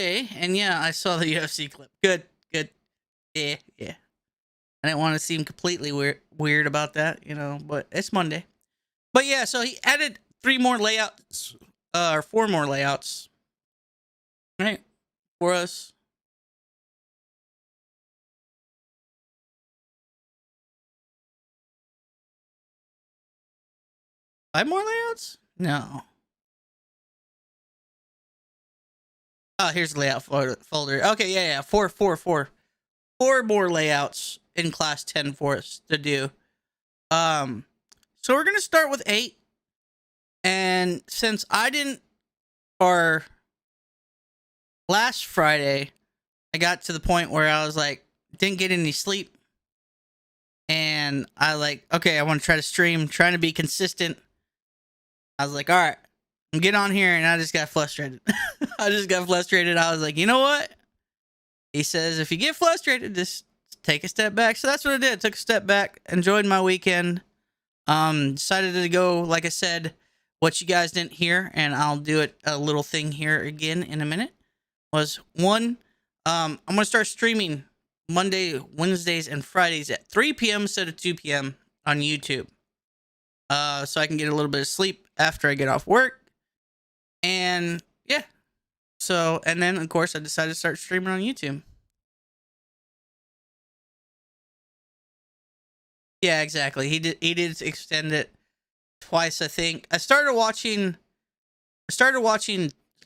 Okay, and yeah, I saw the UFC clip. Good, good. Yeah, yeah. I didn't want to seem completely weird about that, but it's Monday. But yeah, so he added 3 more layouts, or 4 more layouts, right, for us. Five more layouts? No. Oh, here's the layout folder. Okay, yeah. Four more layouts in class 10 for us to do. So we're gonna start with 8. And since I didn't, or last Friday, I got to the point where I was like, didn't get any sleep. And I okay, I want to try to stream, trying to be consistent. I was like, all right, I'm get on here, and I just got frustrated. I was like, you know what? He says, if you get frustrated, just take a step back. So that's what I did. Took a step back, enjoyed my weekend. Decided to go, like I said, what you guys didn't hear, and I'll do it a little thing here again in a minute, was one, I'm going to start streaming Monday, Wednesdays, and Fridays at 3 p.m. instead of 2 p.m. on YouTube. So I can get a little bit of sleep after I get off work. And yeah. So, and then of course I decided to start streaming on YouTube. Yeah, exactly. He did extend it twice, I think. I started watching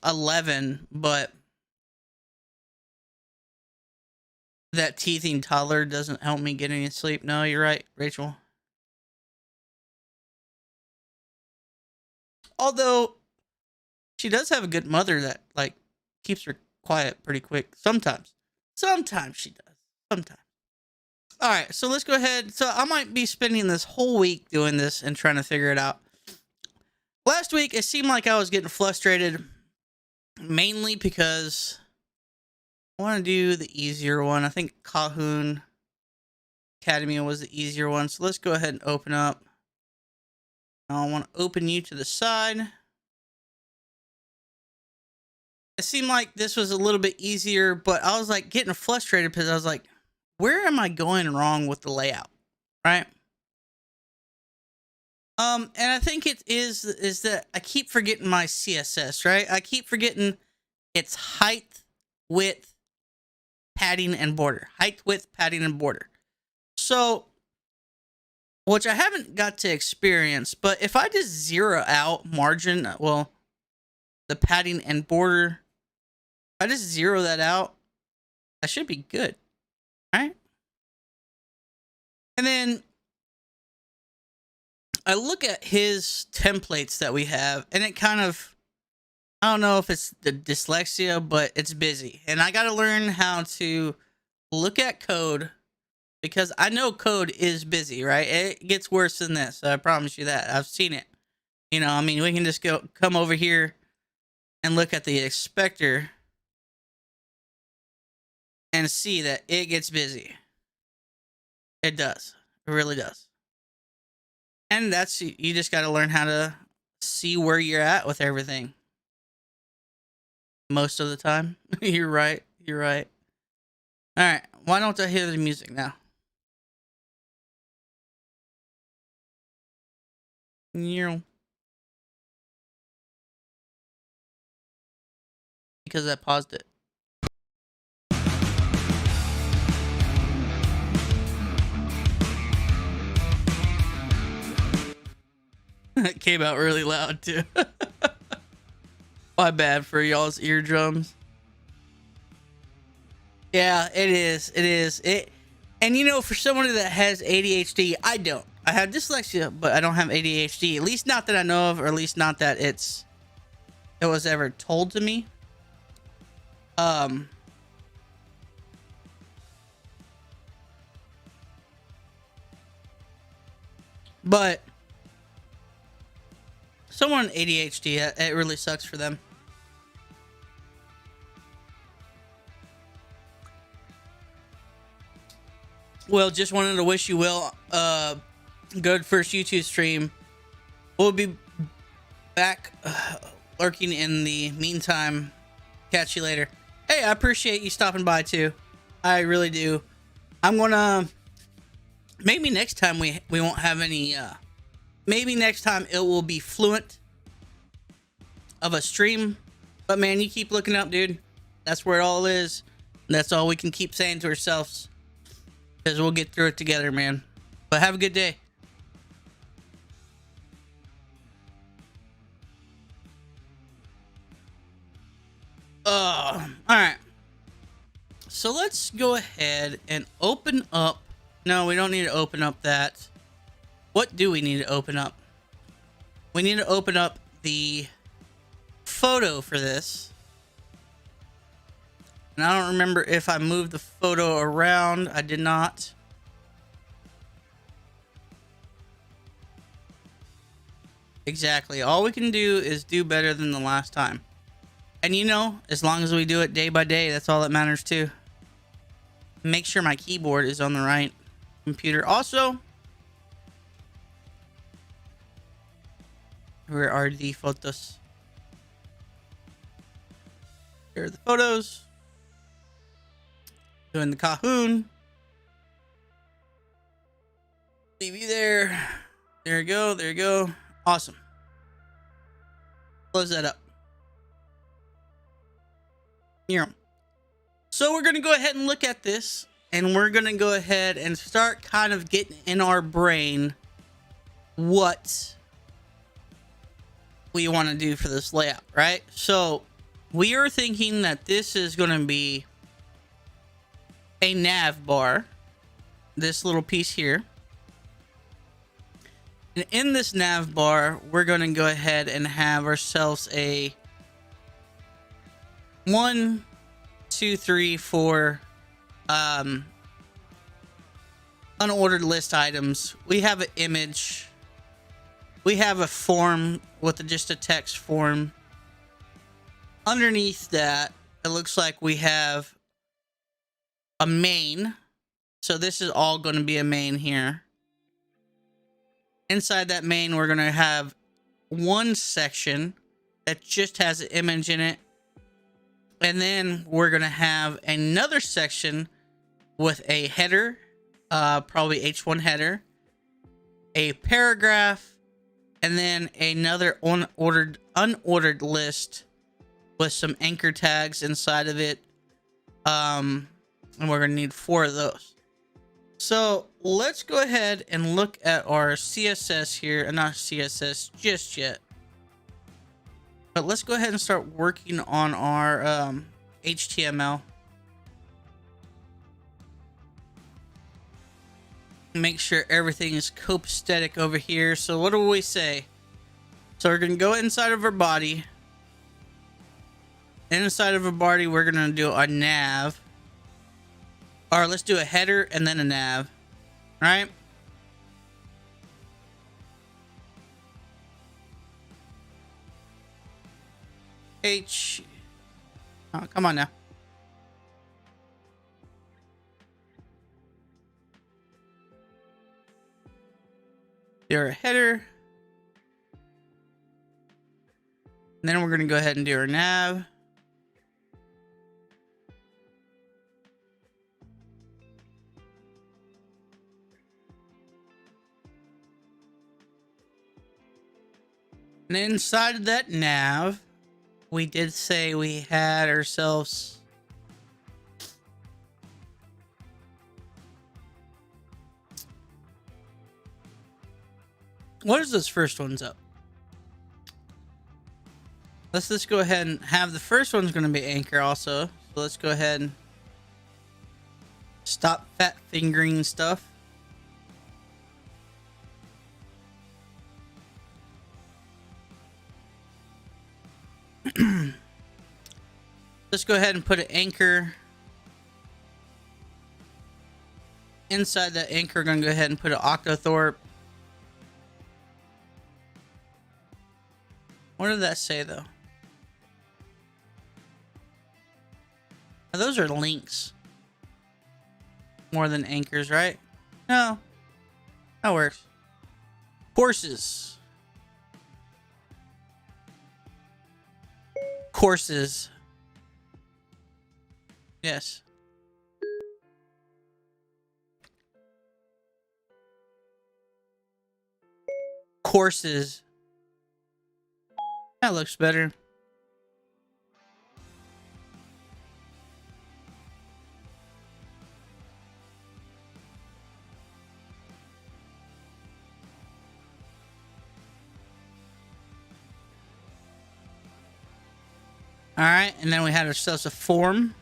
11, but that teething toddler doesn't help me get any sleep. No, you're right, Rachel. Although she does have a good mother that keeps her quiet pretty quick. Sometimes she does. Sometimes. All right, so let's go ahead. So I might be spending this whole week doing this and trying to figure it out. Last week, it seemed like I was getting frustrated, mainly because I want to do the easier one. I think Khan Academy was the easier one. So let's go ahead and open up. I want to open you to the side. It seemed like this was a little bit easier, but I was getting frustrated because I was like, where am I going wrong with the layout? Right? And I think it is that I keep forgetting my CSS, right? I keep forgetting its height, width, padding, and border. Height, width, padding, and border. So, which I haven't got to experience, but if I just zero out margin, the padding and border, if I just zero that out, I should be good, right? And then I look at his templates that we have, and it kind of, I don't know if it's the dyslexia, but it's busy. And I got to learn how to look at code, because I know code is busy, right? It gets worse than this. I promise you that. I've seen it. We can just come over here and look at the expector and see that it gets busy. It does. It really does. And you just got to learn how to see where you're at with everything. Most of the time. You're right. All right. Why don't I hear the music now? Because I paused it. It came out really loud too. My bad for y'all's eardrums. Yeah, it is. And for someone that has ADHD, I don't. I have dyslexia, but I don't have ADHD. At least not that I know of, or at least not that it was ever told to me. But someone ADHD, it really sucks for them. Well, just wanted to wish you well. Good first YouTube stream. We'll be back lurking in the meantime. Catch you later. Hey, I appreciate you stopping by too. I really do. I'm gonna maybe next time we won't have any. Maybe next time it will be fluent of a stream. But man, you keep looking up, dude. That's where it all is. That's all we can keep saying to ourselves. Because we'll get through it together, man. But have a good day. Alright. So let's go ahead and open up. No, we don't need to open up that. What do we need to open up? We need to open up the photo for this. And I don't remember if I moved the photo around. I did not. Exactly. All we can do is do better than the last time. And you know, as long as we do it day by day, that's all that matters too. Make sure my keyboard is on the right computer. Also, where are the photos? Here are the photos. Doing the Cahoon. Leave you there. There you go. There you go. Awesome. Close that up. Here. So we're going to go ahead and look at this. And we're going to go ahead and start kind of getting in our brain what we want to do for this layout, right? So we are thinking that this is going to be a nav bar, this little piece here. And in this nav bar, we're going to go ahead and have ourselves a 1, 2, 3, 4 unordered list items. We have an image. We have a form with just a text form. Underneath that, it looks like we have a main. So this is all going to be a main here. Inside that main, we're going to have one section that just has an image in it. And then we're going to have another section with a header, probably H1 header, a paragraph, and then another unordered list with some anchor tags inside of it. And we're going to need 4 of those. So let's go ahead and look at our CSS here. Not CSS just yet. But let's go ahead and start working on our HTML. Make sure everything is copacetic over here. So what do we say? So we're going to go inside of our body. Inside of a body, we're going to do a nav. Or let's do a header and then a nav. Right? Oh, come on now. Do our header. And then we're going to go ahead and do our nav. And inside of that nav, we did say we had ourselves what is this first one's up? Let's just go ahead and have the first one's going to be anchor also. So let's go ahead and stop fat fingering stuff. Let's go ahead and put an anchor. Inside that anchor, we're going to go ahead and put an octothorpe. What did that say, though? Now, those are links. More than anchors, right? No. That works. Courses. Courses. Yes. Courses. That looks better. All right, and then we had ourselves a form.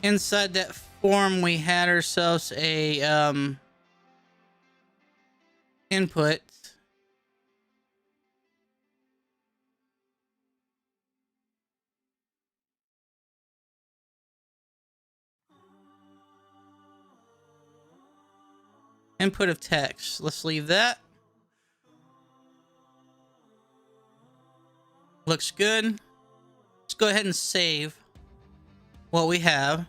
Inside that form, we had ourselves a input. Input of text. Let's leave that. Looks good. Let's go ahead and save what we have.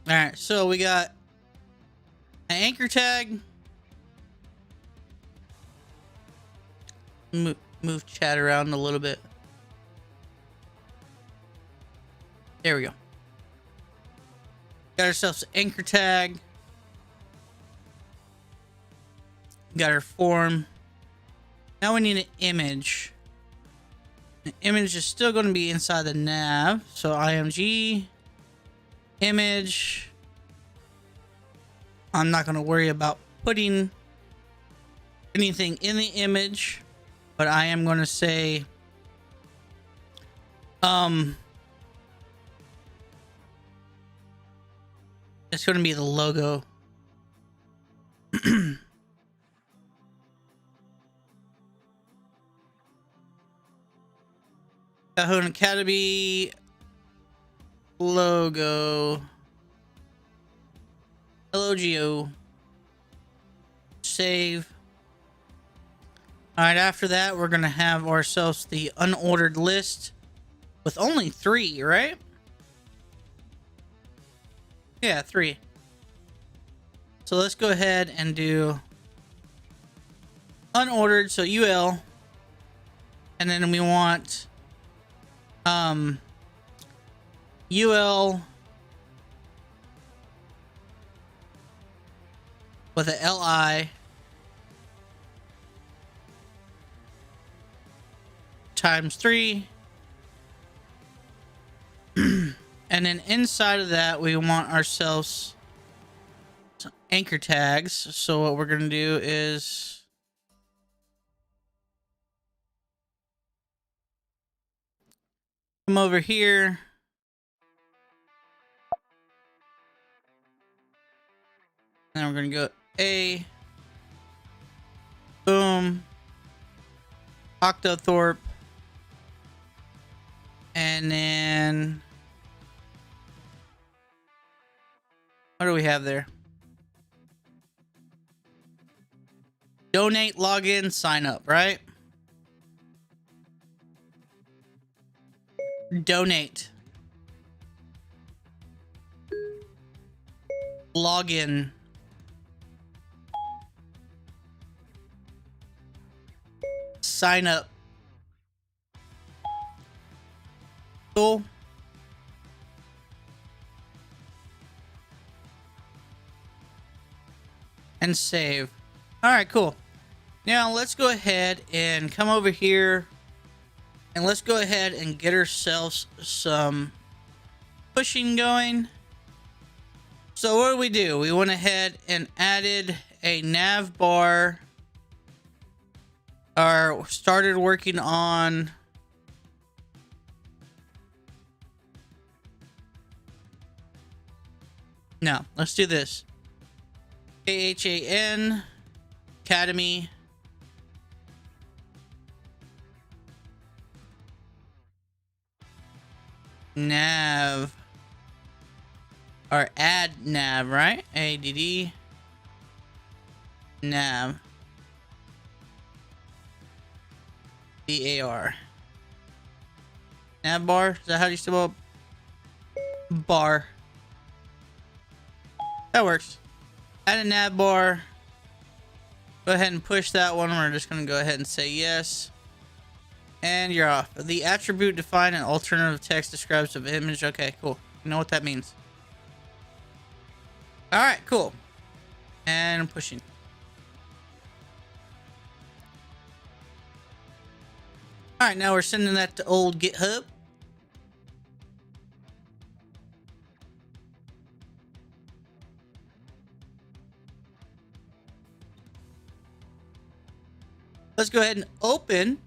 All right, so we got an anchor tag. Move chat around a little bit. There we go. Got ourselves an anchor tag. Got our form. Now we need an image. The image is still going to be inside the nav. So img image. I'm not going to worry about putting anything in the image, but I am going to say it's going to be the logo. Khan Academy logo. LOGO. Save. Alright, after that, we're going to have ourselves the unordered list with only 3, right? Yeah, 3. So let's go ahead and do unordered, so UL. And then we want UL with a LI times 3. And then inside of that, we want ourselves some anchor tags. So what we're going to do is come over here. And then we're going to go A. Boom. Octothorpe. And then what do we have there? Donate, login, sign up, right? Donate. Login. Sign up. Cool. And save. All right, cool. Now let's go ahead and come over here and let's go ahead and get ourselves some pushing going. So what do? We went ahead and added a nav bar, or started working on no, let's do this. KHAN Academy nav, or add nav, right? ADD nav BAR nav bar. Is that how you spell bar? That works. Add a nav bar. Go ahead and push that one. We're just going to go ahead and say yes. And you're off. The attribute define an alternative text describes the image. Okay, cool. You know what that means. Alright, cool. And I'm pushing. Alright, now we're sending that to old GitHub. Let's go ahead and open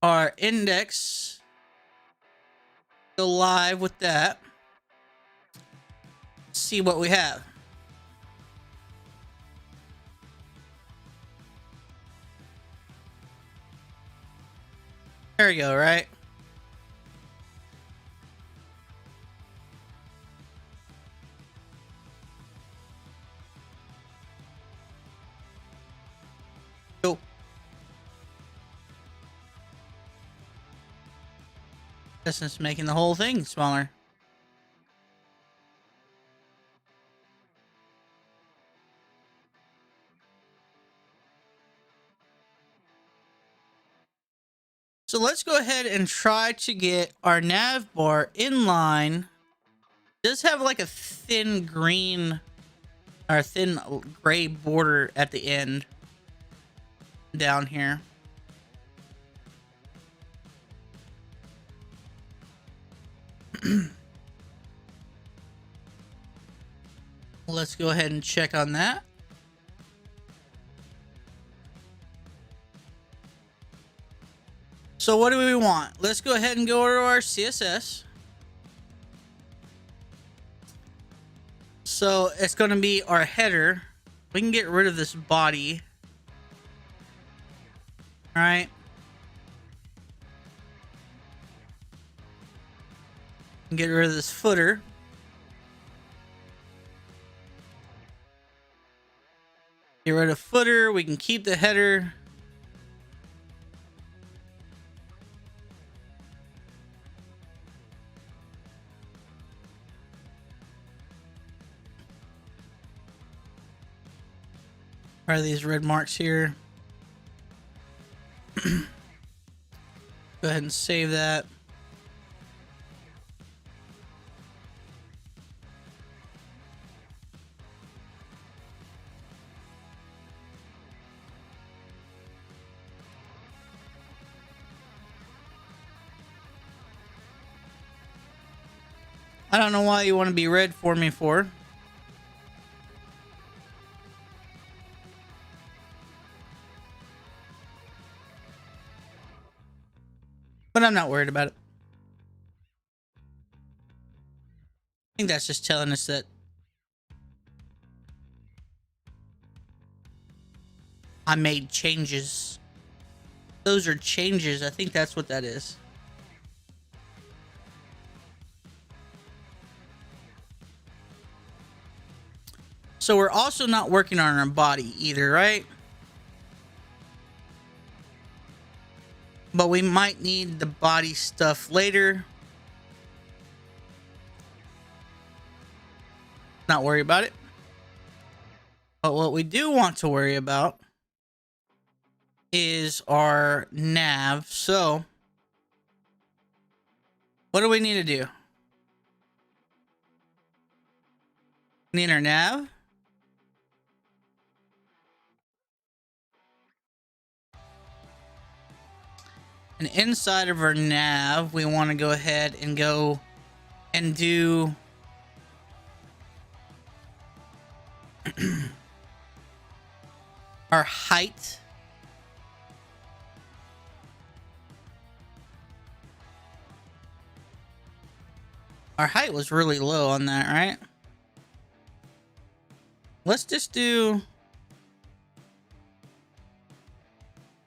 our index. Go live with that. See what we have. There we go, right? Cool. This is making the whole thing smaller. So let's go ahead and try to get our nav bar in line. It does have like a thin green or thin gray border at the end down here. Let's go ahead and check on that. So what do we want? Let's go ahead and go to our CSS. So it's going to be our header. We can get rid of this body. All right. Get rid of this footer. Get rid of footer. We can keep the header. Are these red marks here? Go ahead and save that. I don't know why you want to be red for me for. But I'm not worried about it. I think that's just telling us that I made changes. Those are changes. I think that's what that is. So we're also not working on our body either, right? But we might need the body stuff later. Not worry about it. But what we do want to worry about is our nav. So what do we need to do? We need our nav. And inside of our nav, we want to go ahead and go and do our height. Our height was really low on that, right? Let's just do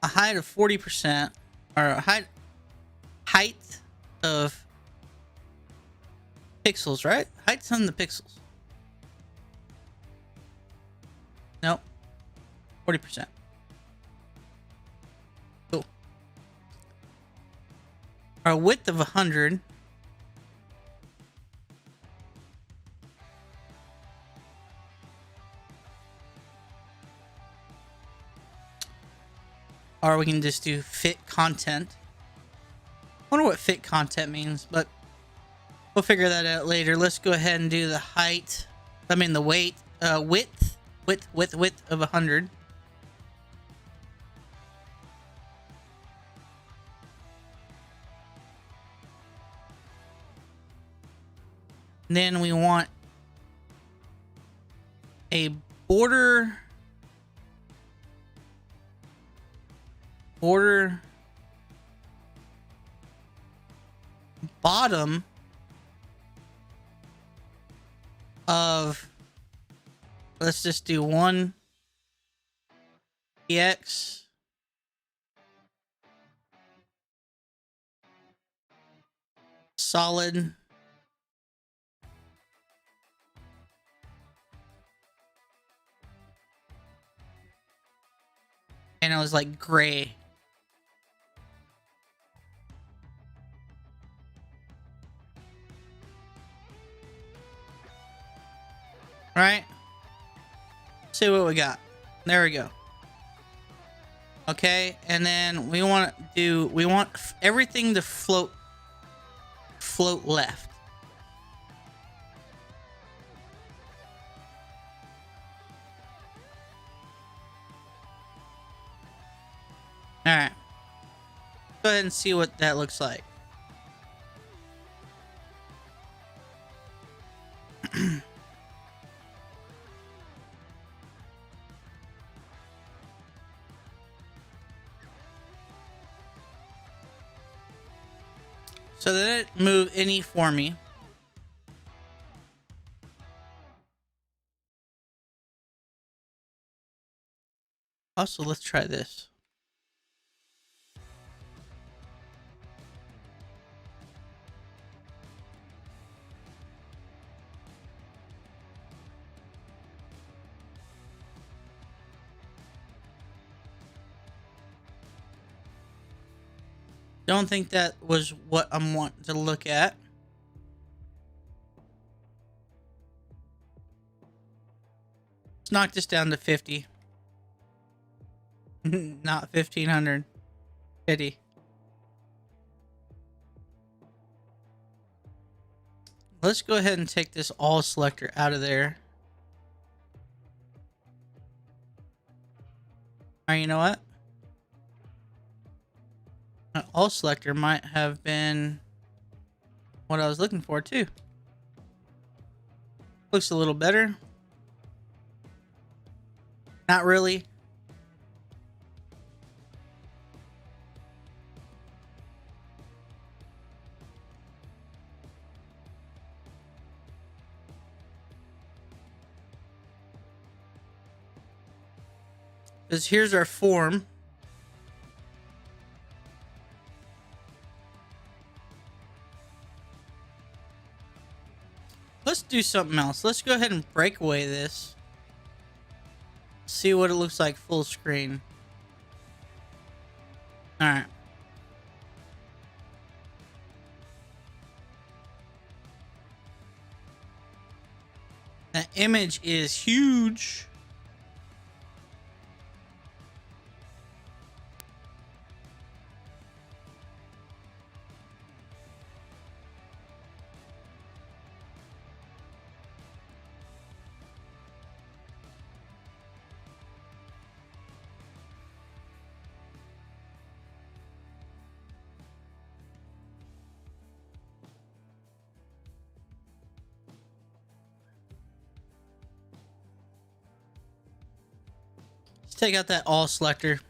a height of 40%. Or a height of pixels, right? Height's on the pixels. Nope. 40%. Cool. Our width of 100. Or we can just do fit content. I wonder what fit content means, but we'll figure that out later. Let's go ahead and do the height. I mean the width of 100. And then we want a border bottom of, let's just do 1 px solid and it was like gray. Right? See what we got. There we go. Okay, and then we want everything to float left. All right. Go ahead and see what that looks like. So that didn't move any for me. Also, let's try this. Don't think that was what I'm wanting to look at. Let's knock this down to 50. Not 1500. 50. Let's go ahead and take this all selector out of there. Alright, you know what? All selector might have been what I was looking for too. Looks a little better. Not really. Because here's our form. Let's do something else. Let's go ahead and break away this. See what it looks like full screen. Alright. That image is huge. Let's take out that all selector.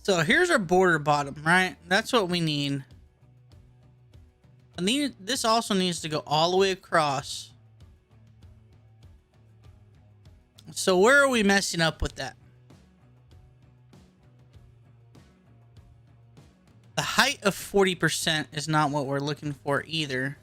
So here's our border bottom, right? That's what we need. And this also needs to go all the way across. So where are we messing up with that? The height of 40% is not what we're looking for either.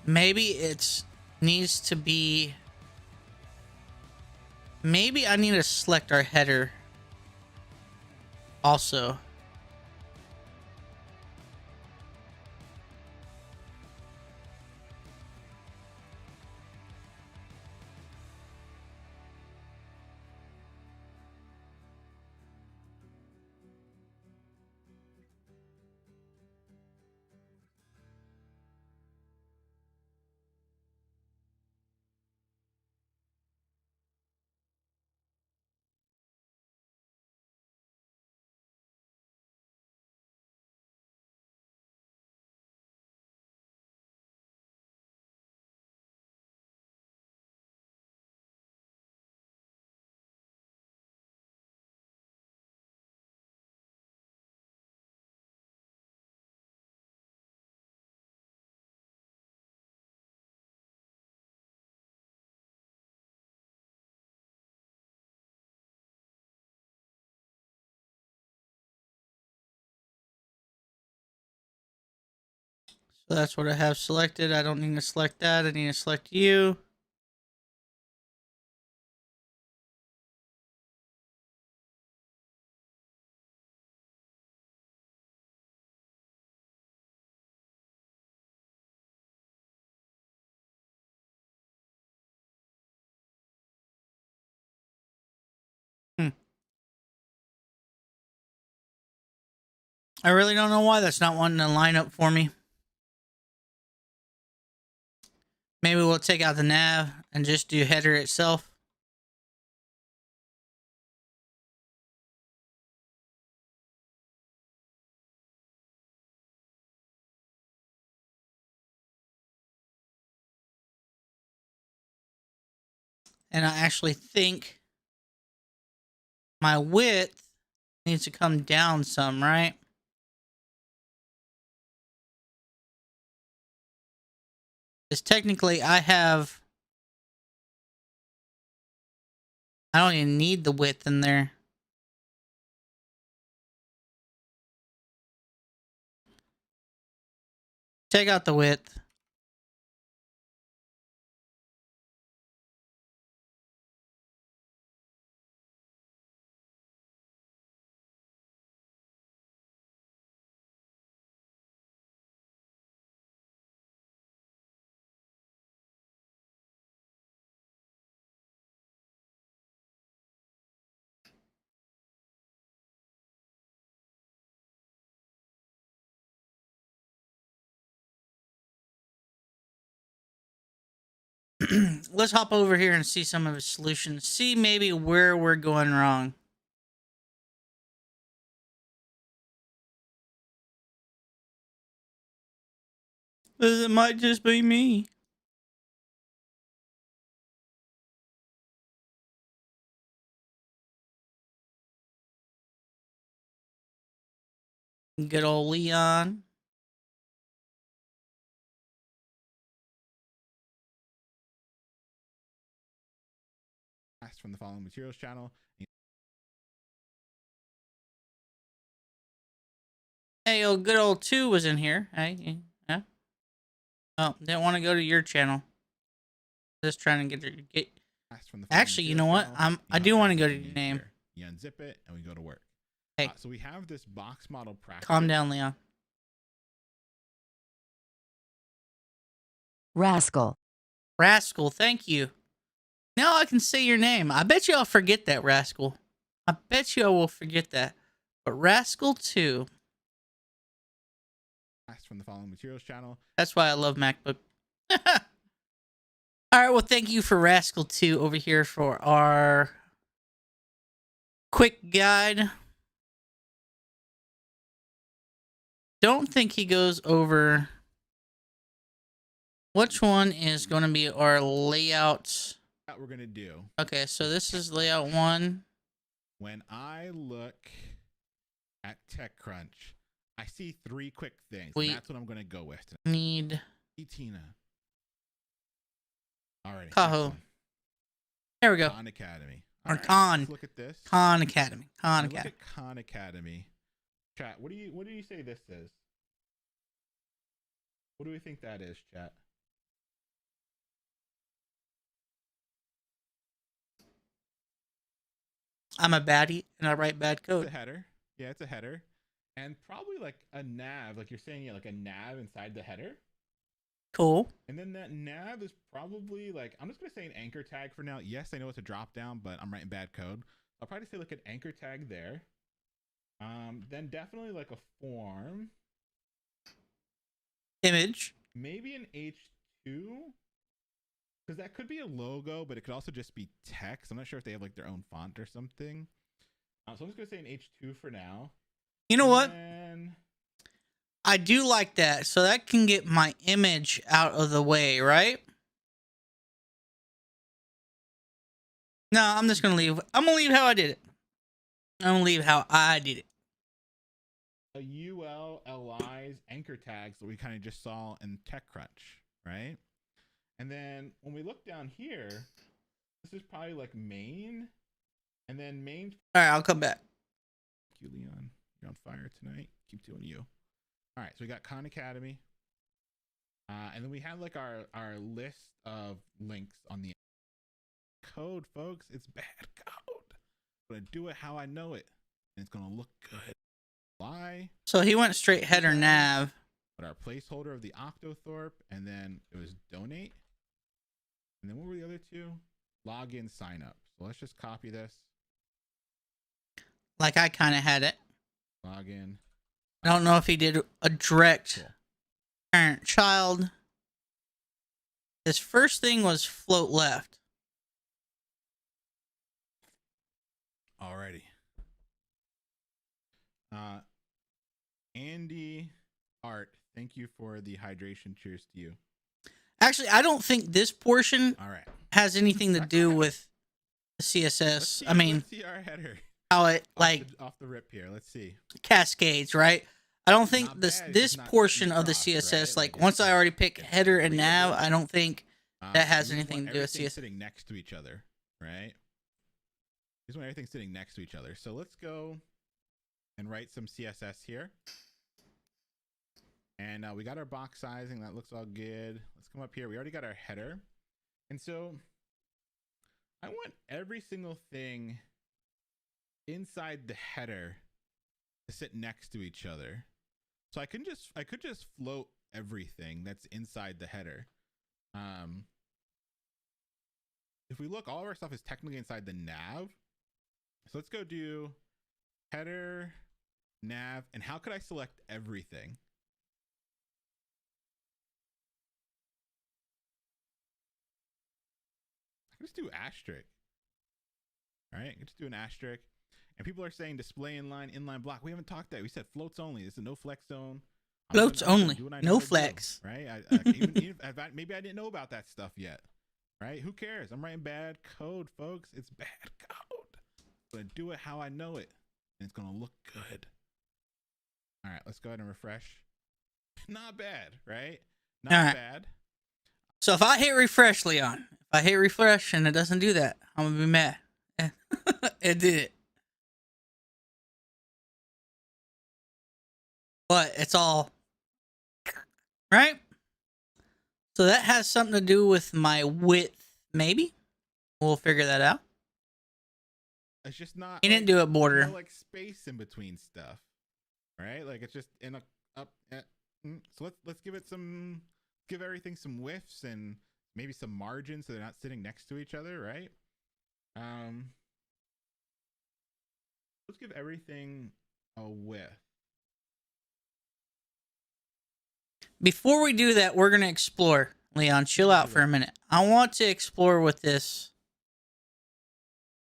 Maybe it needs to be... Maybe I need to select our header also. So that's what I have selected. I don't need to select that. I need to select you. I really don't know why that's not wanting to line up for me. Maybe we'll take out the nav and just do header itself. And I actually think my width needs to come down some, right? Because technically I don't even need the width in there. Take out the width. Let's hop over here and see some of the solutions. See maybe where we're going wrong. It might just be me. Good old Leon. From the following materials channel. Hey, oh, good old 2 was in here. Hey, yeah. Oh, didn't want to go to your channel. Just trying to get. Actually, you know what? I do want to go to your name. You unzip it and we go to work. Hey, so we have this box model practice. Calm down, Leon. Rascal. Rascal, thank you. Now I can say your name. I bet you I'll forget that, Rascal. I bet you I will forget that. But Rascal 2. From the following materials channel. That's why I love MacBook. All right, well, thank you for Rascal 2 over here for our quick guide. Don't think he goes over which one is going to be our layout. That we're going to do. Okay, so this is layout 1. When I look at TechCrunch, I see 3 quick things. And that's what I'm going to go with today. Need Tina. All right. Caho. There we go. Khan Academy. Or right, Khan. Let's look at this. Khan Academy. Khan Look Academy. at Khan Academy. Chat. What do you say this is? What do we think that is, chat? I'm a baddie and I write bad It's code. a header. Yeah, it's a header. And probably like a nav, like you're saying, yeah, like a nav inside the header. Cool. And then that nav is probably like, I'm just going to say an anchor tag for now. Yes, I know it's a drop down, but I'm writing bad code. I'll probably say like an anchor tag there. Then definitely like a form. Image. Maybe an H2. Because that could be a logo, but it could also just be text. I'm not sure if they have like their own font or something. So I'm just going to say an H2 for now. You know what? Then... I do like that. So that can get my image out of the way, right? No, I'm just going to leave. I'm going to leave how I did it. I'm going to leave how I did it. A ULLI's anchor tags that we kind of just saw in TechCrunch, right? And then when we look down here, this is probably like main. And then main. All right, I'll come back. Thank you, Leon. You're on fire tonight. Keep doing you. All right, so we got Khan Academy. And then we have like our list of links on the code, folks. It's bad code. I'm going to do it how I know it. And it's going to look good. Why? So he went straight header nav. But our placeholder of the Octothorpe, and then it was donate. And then what were the other two? Login, sign up. So let's just copy this. Like I kind of had it. Login. I don't know if he did a direct parent child. His first thing was float left. Alrighty. Andy Art, thank you for the hydration. Cheers to you. Actually, I don't think this portion has anything to do with the CSS. I mean, let's see our header. How it like off the rip here. Let's see. Cascades, right? I don't think this portion of the CSS, like once I already pick header and nav, I don't think that has anything to do with CSS. Sitting next to each other, right? Just want everything sitting next to each other. So let's go and write some CSS here. And we got our box sizing. That looks all good. Let's come up here. We already got our header. And so I want every single thing inside the header to sit next to each other. So I could just float everything that's inside the header. If we look, all of our stuff is technically inside the nav. So let's go do header, nav, and how could I select everything? I can just do asterisk. All right, I can just do an asterisk. And people are saying display inline block. We haven't talked that. We said floats only. This is a no flex zone. Floats only. No flex. Right? Maybe I didn't know about that stuff yet. Right? Who cares? I'm writing bad code, folks. It's bad code. I'm going to do it how I know it. And it's going to look good. All right, let's go ahead and refresh. Not bad, right? Not bad. So if I hit refresh, Leon, if I hit refresh and it doesn't do that, I'm going to be mad. It did it. But it's all right. So that has something to do with my width, maybe. We'll figure that out. It's just not. He didn't do a border. No, like space in between stuff, right? Like it's just in a up. So let's give it some. Give everything some widths and maybe some margins so they're not sitting next to each other, right? Let's give everything a width. Before we do that, we're going to explore. Leon, chill out for a minute. I want to explore with this.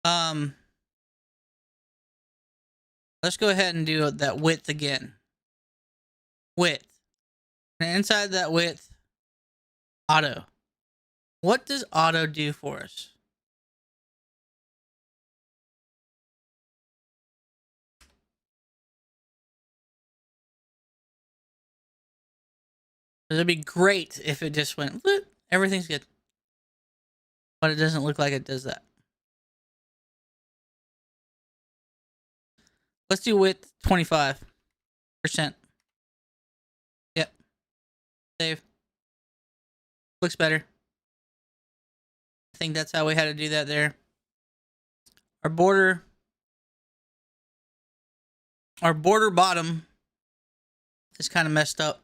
Let's go ahead and do that width again. Width. And inside that width, auto. What does auto do for us? It'd be great if it just went, everything's good. But it doesn't look like it does that. Let's do width 25%. Yep. Save. Looks better. I think that's how we had to do that there. Our border our border bottom is kind of messed up,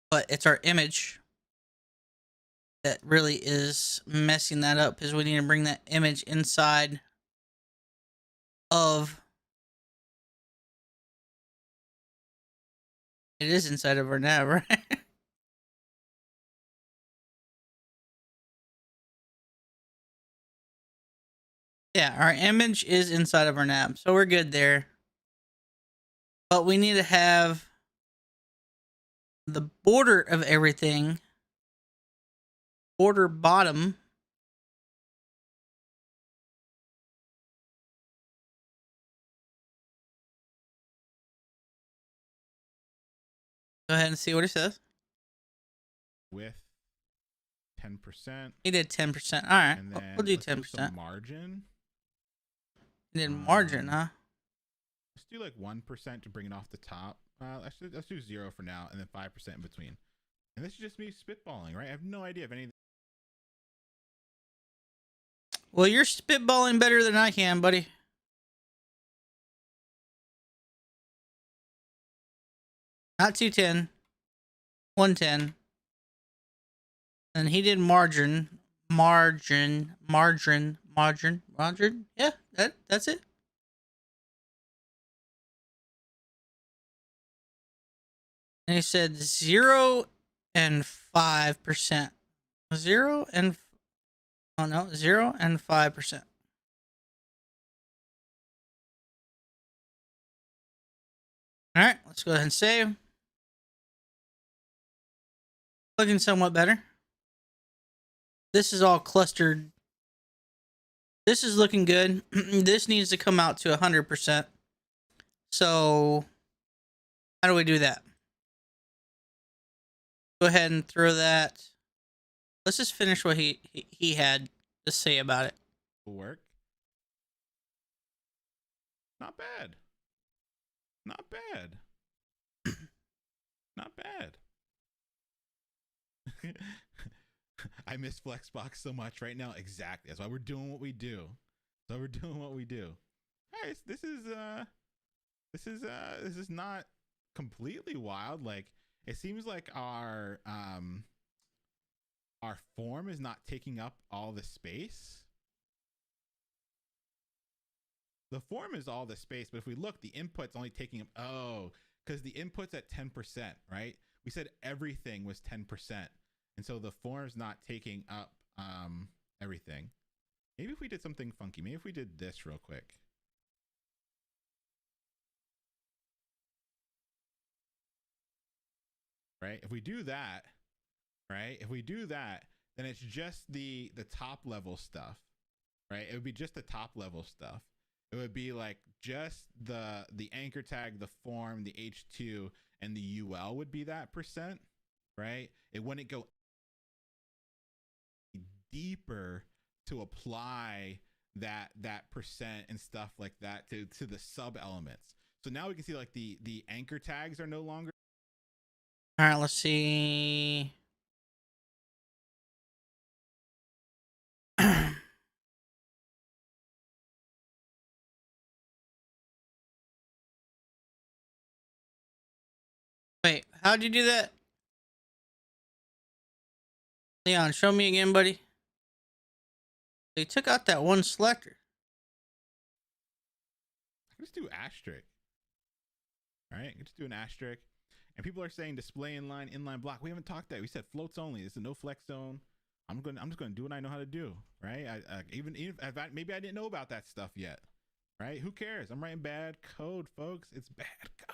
but it's our image that really is messing that up, because we need to bring that image inside of, it is inside of our nav, right? Yeah, our image is inside of our nav, so we're good there. But we need to have the border of everything, border bottom, go ahead and see what it says. With 10%. He did 10%. All right, And then we'll do let's 10%. do some margin. He did margin, huh? Let's do like 1% to bring it off the top. Let's do 0 for now, and then 5% in between. And this is just me spitballing, right? I have no idea if any. Well, you're spitballing better than I can, buddy. Not 210, 110. And he did margin. Yeah, that's it. And he said 0 and 5%. 0 and 5%. All right, let's go ahead and save. Looking somewhat better. This is all clustered. This is looking good. This needs to come out to 100%. So how do we do that? Go ahead and throw that. Let's just finish what he had to say about it. Will work. Not bad. Not bad. Not bad. I miss Flexbox so much right now. Exactly. That's why we're doing what we do. So we're doing what we do. All right, this is not completely wild. Like, it seems like our form is not taking up all the space. The form is all the space, but if we look, the input's only taking up, because the input's at 10%, right? We said everything was 10%. And so the form's not taking up everything. Maybe if we did something funky, maybe if we did this real quick. Right? If we do that, right? If we do that, then it's just the top level stuff, right? It would be just the top level stuff. It would be like just the anchor tag, the form, the H2, and the UL would be that percent, right? It wouldn't go deeper to apply that percent and stuff like that to the sub elements. So now we can see like the anchor tags are no longer. All right, let's see. Wait, how'd you do that? Leon, show me again, buddy. They took out that one selector. Just do asterisk. All right, just do an asterisk. And people are saying display inline block. We haven't talked that. We said floats only. This is no flex zone. I'm just gonna do what I know how to do, right? Even if maybe I didn't know about that stuff yet, right? Who cares? I'm writing bad code, folks. It's bad code.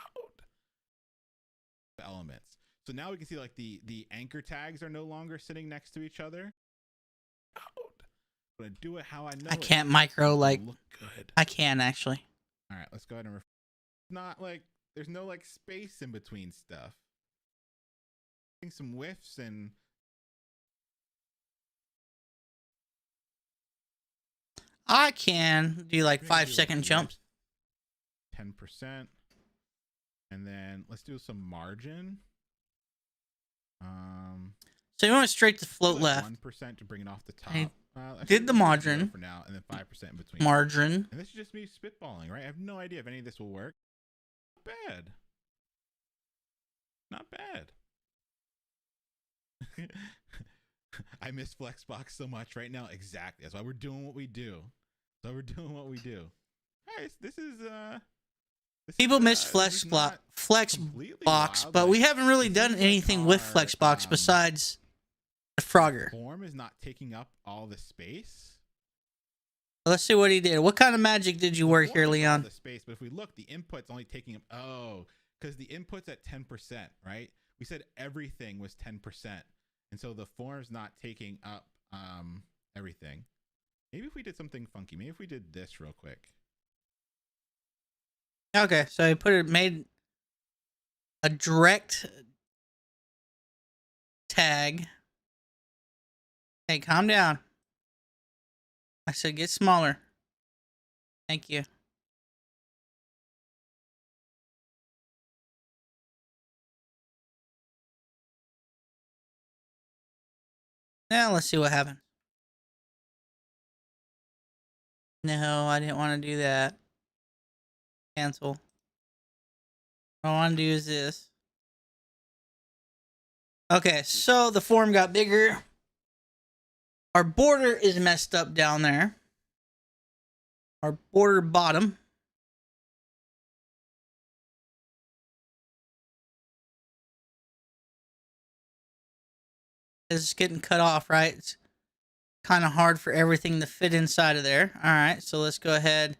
Elements. So now we can see like the anchor tags are no longer sitting next to each other. Code. I'm gonna do it how I know. I can't micro like. Look good. I can actually. All right, let's go ahead and not like there's no like space in between stuff. Some whiffs and I can do like 5-second jumps. 10%. And then let's do some margin. So you want straight to float like left. 1% to bring it off the top. Did the margin for now, and then 5% in between. Margin. And this is just me spitballing, right? I have no idea if any of this will work. Not bad. Not bad. I miss Flexbox so much right now. Exactly. That's why we're doing what we do. All right, this is People miss Flexbox, but we haven't really done anything with Flexbox besides the Frogger. Form is not taking up all the space. Let's see what he did. What kind of magic did you work here, Leon? The space, but if we look, the input's only taking up. Oh, because the input's at 10%, right? We said everything was 10%, and so the form's not taking up everything. Maybe if we did something funky. Maybe if we did this real quick. Okay, so he made a direct tag. Hey, calm down. I said get smaller. Thank you. Now let's see what happens. No, I didn't want to do that. Cancel. What I want to do is this. Okay, so the form got bigger. Our border is messed up down there. Our border bottom. Is getting cut off, right? It's kind of hard for everything to fit inside of there. All right, so let's go ahead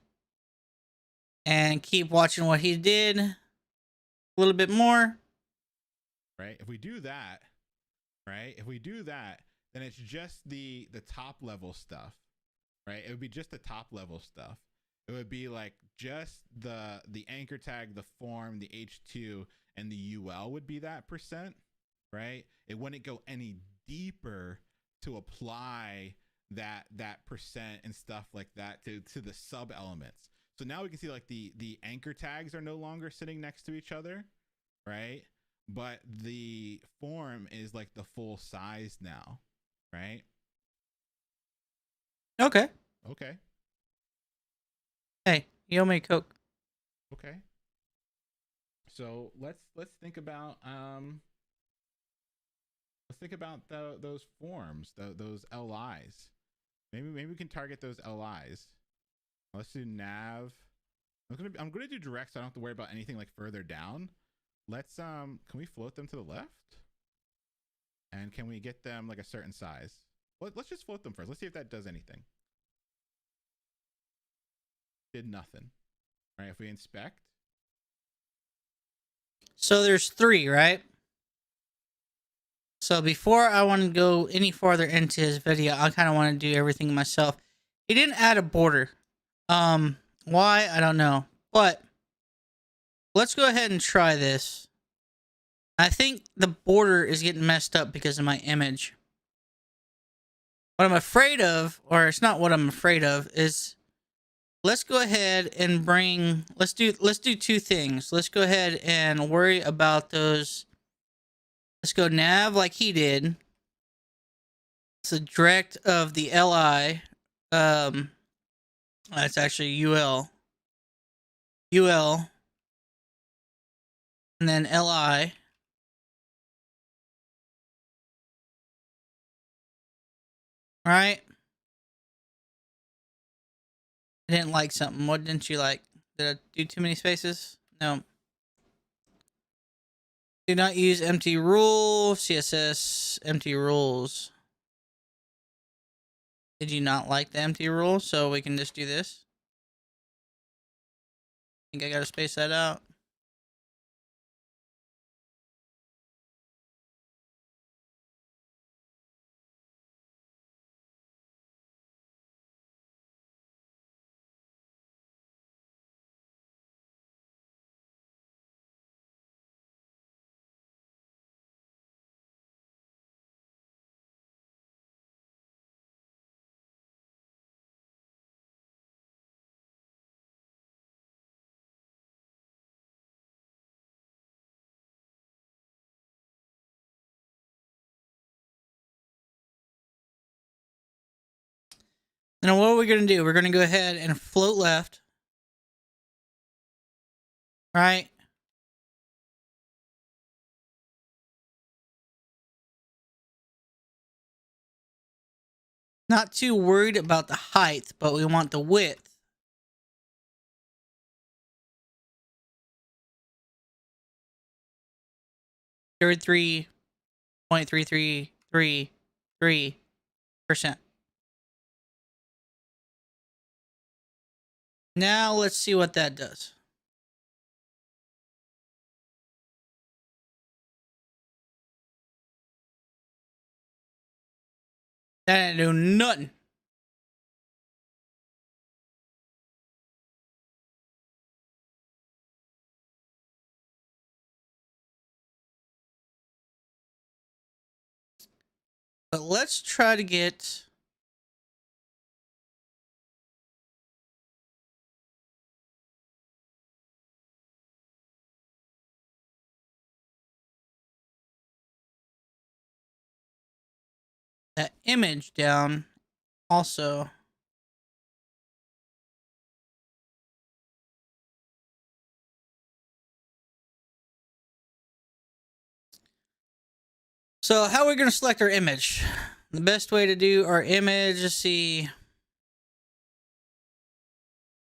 and keep watching what he did. A little bit more. Right, if we do that, right? If we do that, then it's just the top level stuff, right? It would be just the top level stuff. It would be like just the anchor tag, the form, the H2, and the UL would be that percent, right? It wouldn't go any deeper to apply that percent and stuff like that to the sub elements. So now we can see like the anchor tags are no longer sitting next to each other, right? But the form is like the full size now, right? Okay. Okay. Hey, you owe me a Coke. Okay. So let's think about those forms, those LIs. Maybe we can target those LIs. Let's do nav. I'm gonna do direct, so I don't have to worry about anything like further down. Let's can we float them to the left? And can we get them like a certain size? Let's just float them first. Let's see if that does anything. Did nothing. All right, if we inspect. So there's 3, right? So before I want to go any farther into his video, I kind of want to do everything myself. He didn't add a border. Why? I don't know. But let's go ahead and try this. I think the border is getting messed up because of my image. What I'm afraid of, or it's not what I'm afraid of, is let's go ahead and let's do 2 things. Let's go ahead and worry about those. Let's go nav like he did. It's a direct of the LI. That's actually UL. UL. And then LI. Right? I didn't like something. What didn't you like? Did I do too many spaces? No. Do not use empty rule. CSS empty rules. Did you not like the empty rule? So we can just do this. I think I gotta space that out. Now what are we going to do? We're going to go ahead and float left. Right? Not too worried about the height, but we want the width. $33.3333%. Now let's see what that does. That ain't do nothing. But let's try to get that image down also. So how are we going to select our image? The best way to do our image, let's see.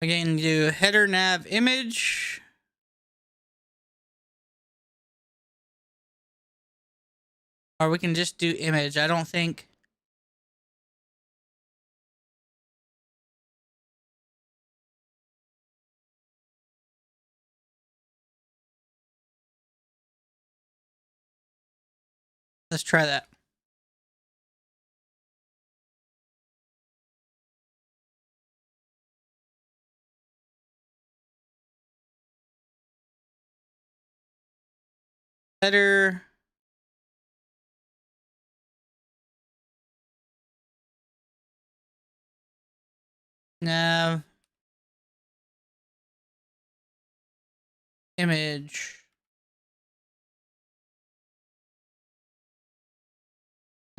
Again, do header nav image. Or we can just do image. I don't think. Let's try that. Header. Nav. Image.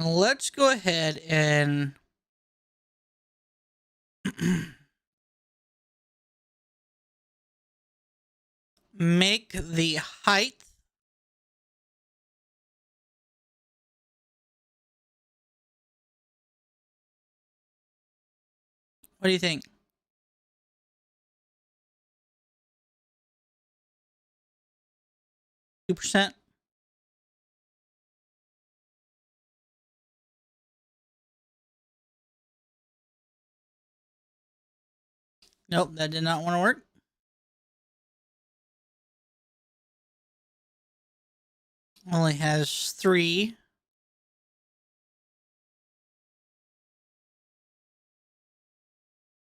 Let's go ahead and make the height what do you think? 2%? Nope, that did not want to work. Only has 3.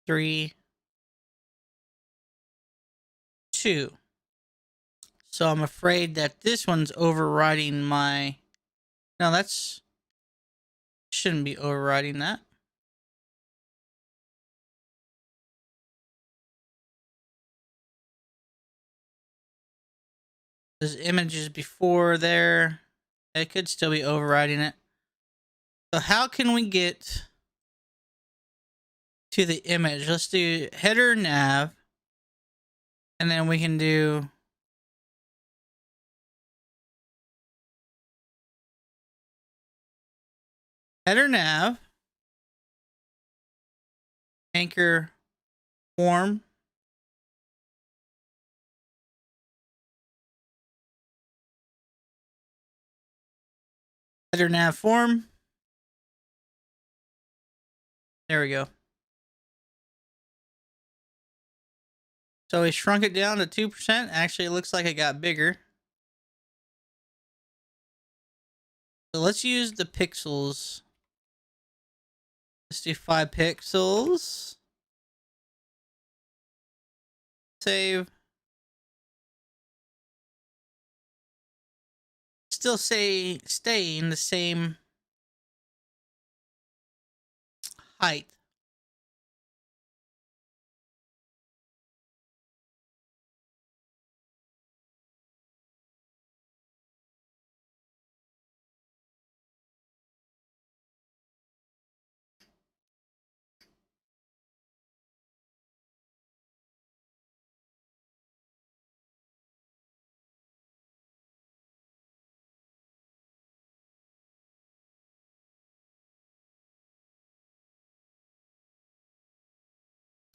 3, 2. So I'm afraid that this one's overriding my... No, that's... Shouldn't be overriding that. There's images before there. It could still be overriding it. So how can we get to the image? Let's do header nav. And then we can do... header nav. Anchor form. Header nav form. There we go. So we shrunk it down to 2%. Actually, it looks like it got bigger. So let's use the pixels. Let's do 5 pixels. Save. Still staying the same height.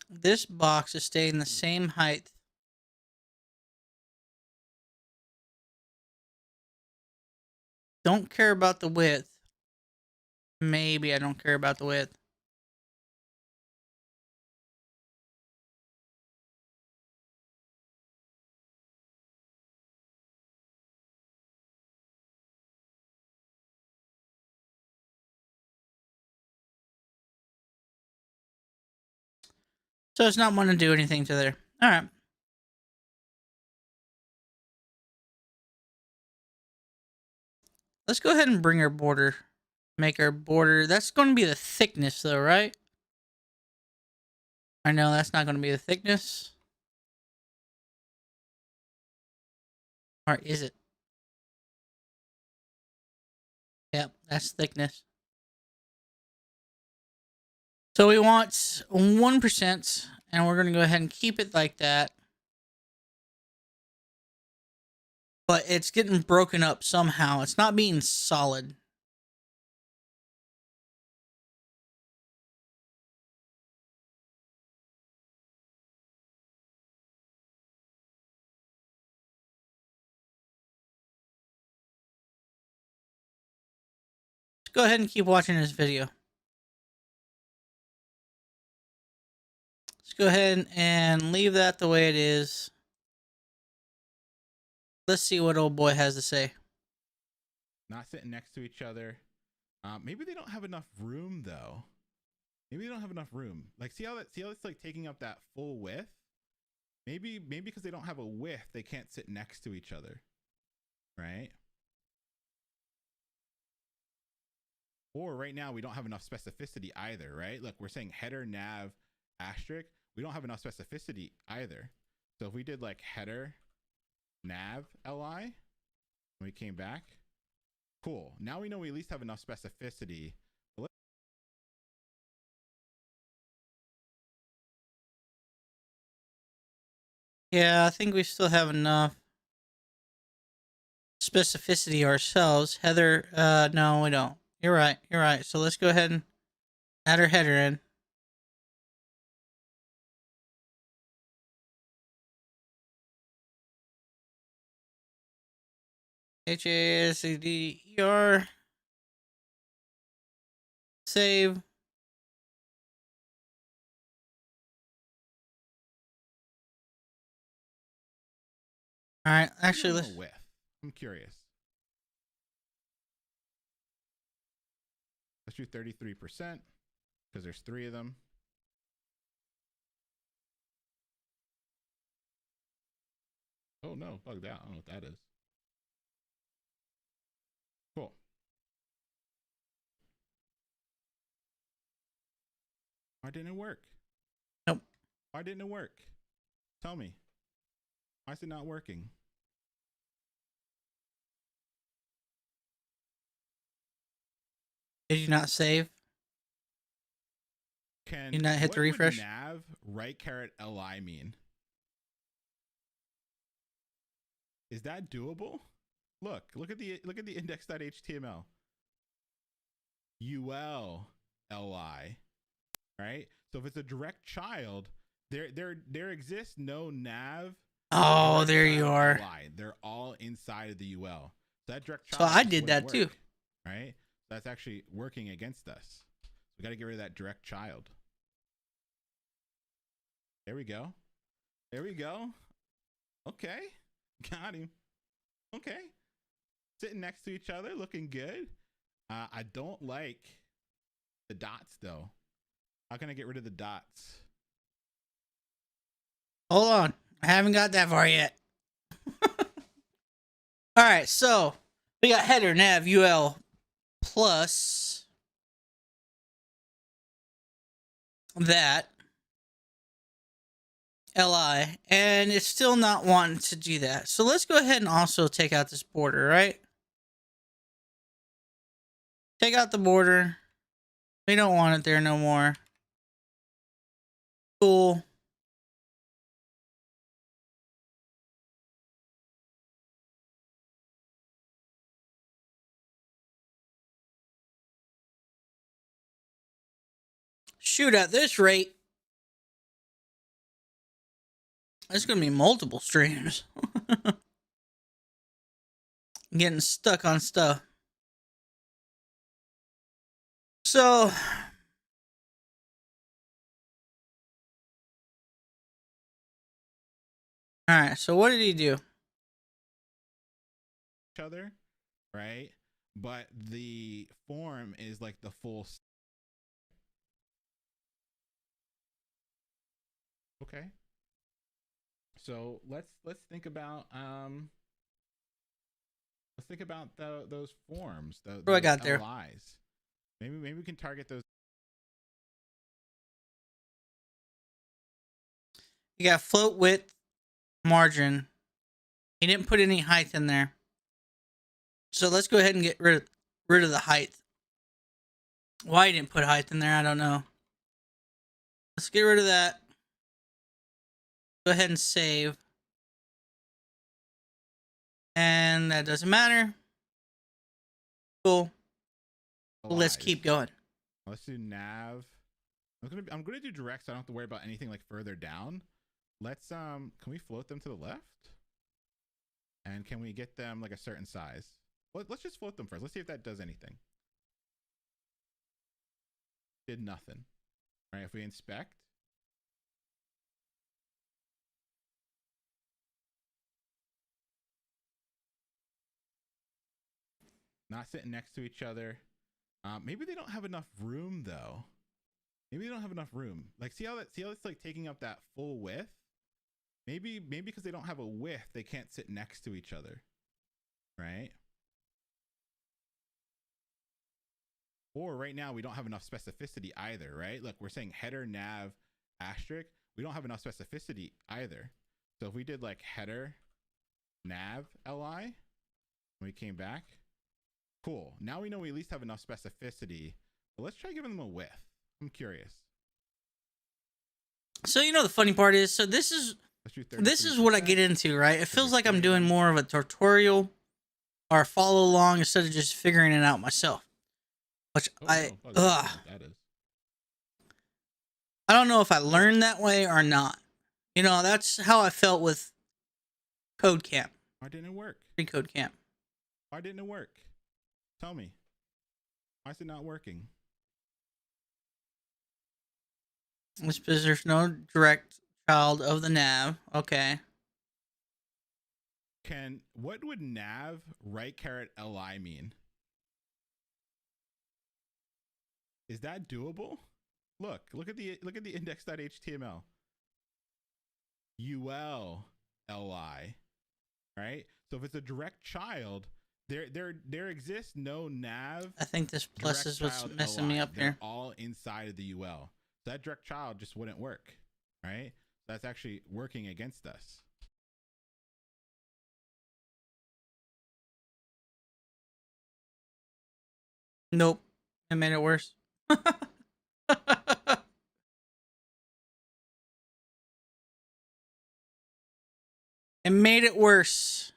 this box is staying the same height. Don't care about the width. Maybe I don't care about the width. So it's not wanting to do anything to there. All right. Let's go ahead and bring our border. Make our border. That's going to be the thickness though, right? I know that's not going to be the thickness. Or is it? Yep, that's thickness. So we want 1%, and we're going to go ahead and keep it like that. But it's getting broken up somehow. It's not being solid. Let's go ahead and keep watching this video. Let's go ahead and leave that the way it is. Let's see what old boy has to say. Not sitting next to each other. Maybe they don't have enough room though. Maybe they don't have enough room. Like see how it's like taking up that full width? Maybe because they don't have a width, they can't sit next to each other. Right? Or right now we don't have enough specificity either, right? Look, we're saying header nav asterisk. We don't have enough specificity either. So if we did like header nav li, and we came back, cool. Now we know we at least have enough specificity. Yeah, I think we still have enough specificity ourselves. Heather, no, we don't. You're right. You're right. So let's go ahead and add our header in. HASCDER. Save. All right. Actually, let's. Width. I'm curious. Let's do 33% because there's 3 of them. Oh no, bugged out. I don't know what that is. Cool. Why didn't it work? Nope. Why didn't it work? Tell me. Why is it not working? Did you not save? Can you not hit the refresh? What would nav right caret li mean? Is that doable? Look at the index.html. ul li, right? So if it's a direct child, there exists no nav. Oh, there you are. Li. They're all inside of the ul. So that direct child. So I did that too. Right? That's actually working against us. We got to get rid of that direct child. There we go. There we go. Okay. Got him. Okay. Sitting next to each other, looking good. I don't like the dots though. How can I get rid of the dots? Hold on. I haven't got that far yet. All right. So we got header nav ul plus that li, and it's still not wanting to do that. So let's go ahead and also take out this border, right? Take out the border. We don't want it there no more. Cool. Shoot, at this rate, It's gonna be multiple streams. Getting stuck on stuff. So, alright, so what did he do? Each other, right? But the form is like the full. Okay. So let's think about those forms. What do I got there? LIs. Maybe we can target those. You got float width, margin. He didn't put any height in there. So let's go ahead and get rid of the height. Why he didn't put height in there, I don't know. Let's get rid of that. Go ahead and save. And that doesn't matter. Cool. Let's keep going. Let's do nav. I'm gonna do direct, so I don't have to worry about anything like further down. Let's can we float them to the left? And can we get them like a certain size? Let's just float them first. Let's see if that does anything. Did nothing. All right, if we inspect. Not sitting next to each other. Maybe they don't have enough room though. Maybe they don't have enough room. Like see how it's like taking up that full width? Maybe because they don't have a width, they can't sit next to each other. Right? Or right now we don't have enough specificity either, right? Look, we're saying header nav asterisk. We don't have enough specificity either. So if we did like header nav li, when we came back, cool. Now we know we at least have enough specificity. But let's try giving them a width. I'm curious. So you know the funny part is, so this is what I get into, right? It feels like I'm doing more of a tutorial or follow along instead of just figuring it out myself. Which I don't know if I learned that way or not. You know, that's how I felt with Code Camp. Why didn't it work? Code Camp. Why didn't it work? Tell me. Why is it not working? It's because there's no direct child of the nav. Okay. What would nav right caret li mean? Is that doable? Look at the index.html. ul li, right? So if it's a direct child, there exists no nav. I think this plus is what's messing me up here. All inside of the ul. So that direct child just wouldn't work, right? That's actually working against us. Nope. It made it worse. It made it worse.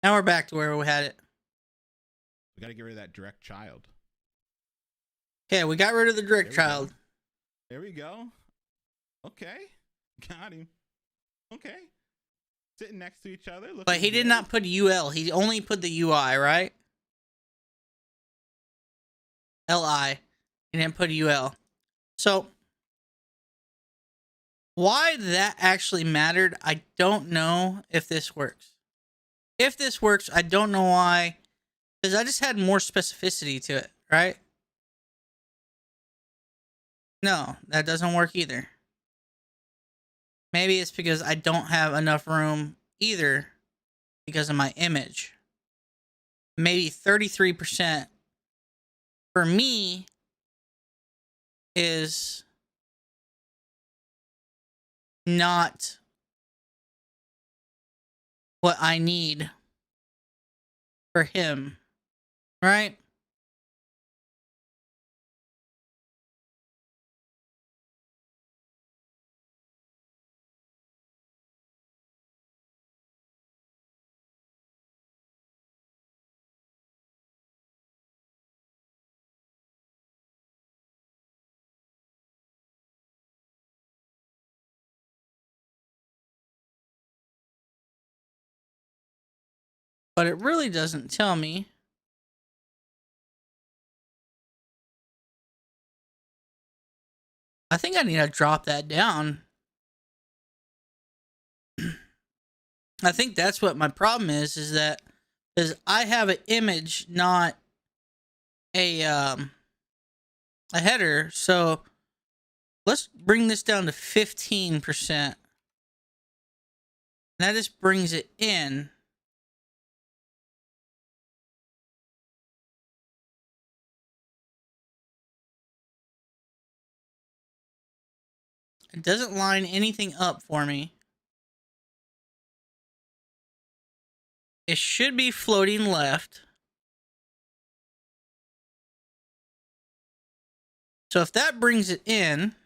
Now we're back to where we had it. We got to get rid of that direct child. Okay, we got rid of the direct child. There we go. Okay. Got him. Okay. Sitting next to each other. But he did not put UL. He only put the UI, right? LI. He didn't put UL. So, why that actually mattered, I don't know if this works. If this works, I don't know why. Because I just had more specificity to it, right? No, that doesn't work either. Maybe it's because I don't have enough room either because of my image. Maybe 33% for me is not what I need for him, right? but it really doesn't tell me. I think I need to drop that down. I think that's what my problem is that I have an image, not a header. So let's bring this down to 15%. That just brings it in. It doesn't line anything up for me. It should be floating left. So if that brings it in,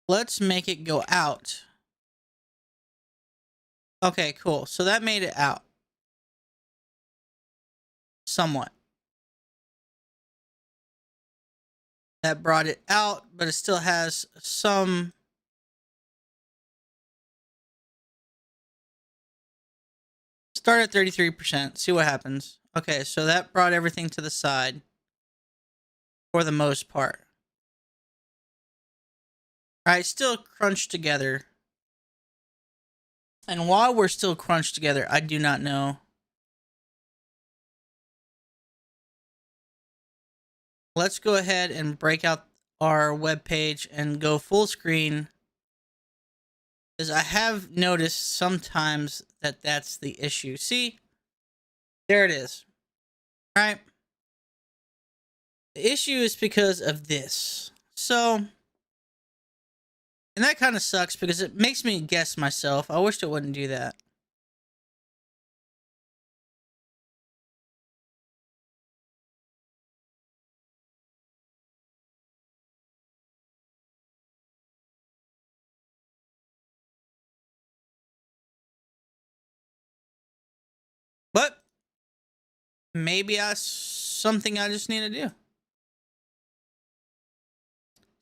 let's make it go out. Okay, cool. So that made it out. Somewhat. That brought it out, but it still has some. Start at 33%. See what happens. Okay, so that brought everything to the side. For the most part. Alright, still crunched together. And while we're still crunched together, I do not know. Let's go ahead and break out our web page and go full screen. Because I have noticed sometimes that that's the issue. See? There it is. Alright. The issue is because of this. So, and that kind of sucks because it makes me guess myself. I wish it wouldn't do that. But maybe that's something I just need to do.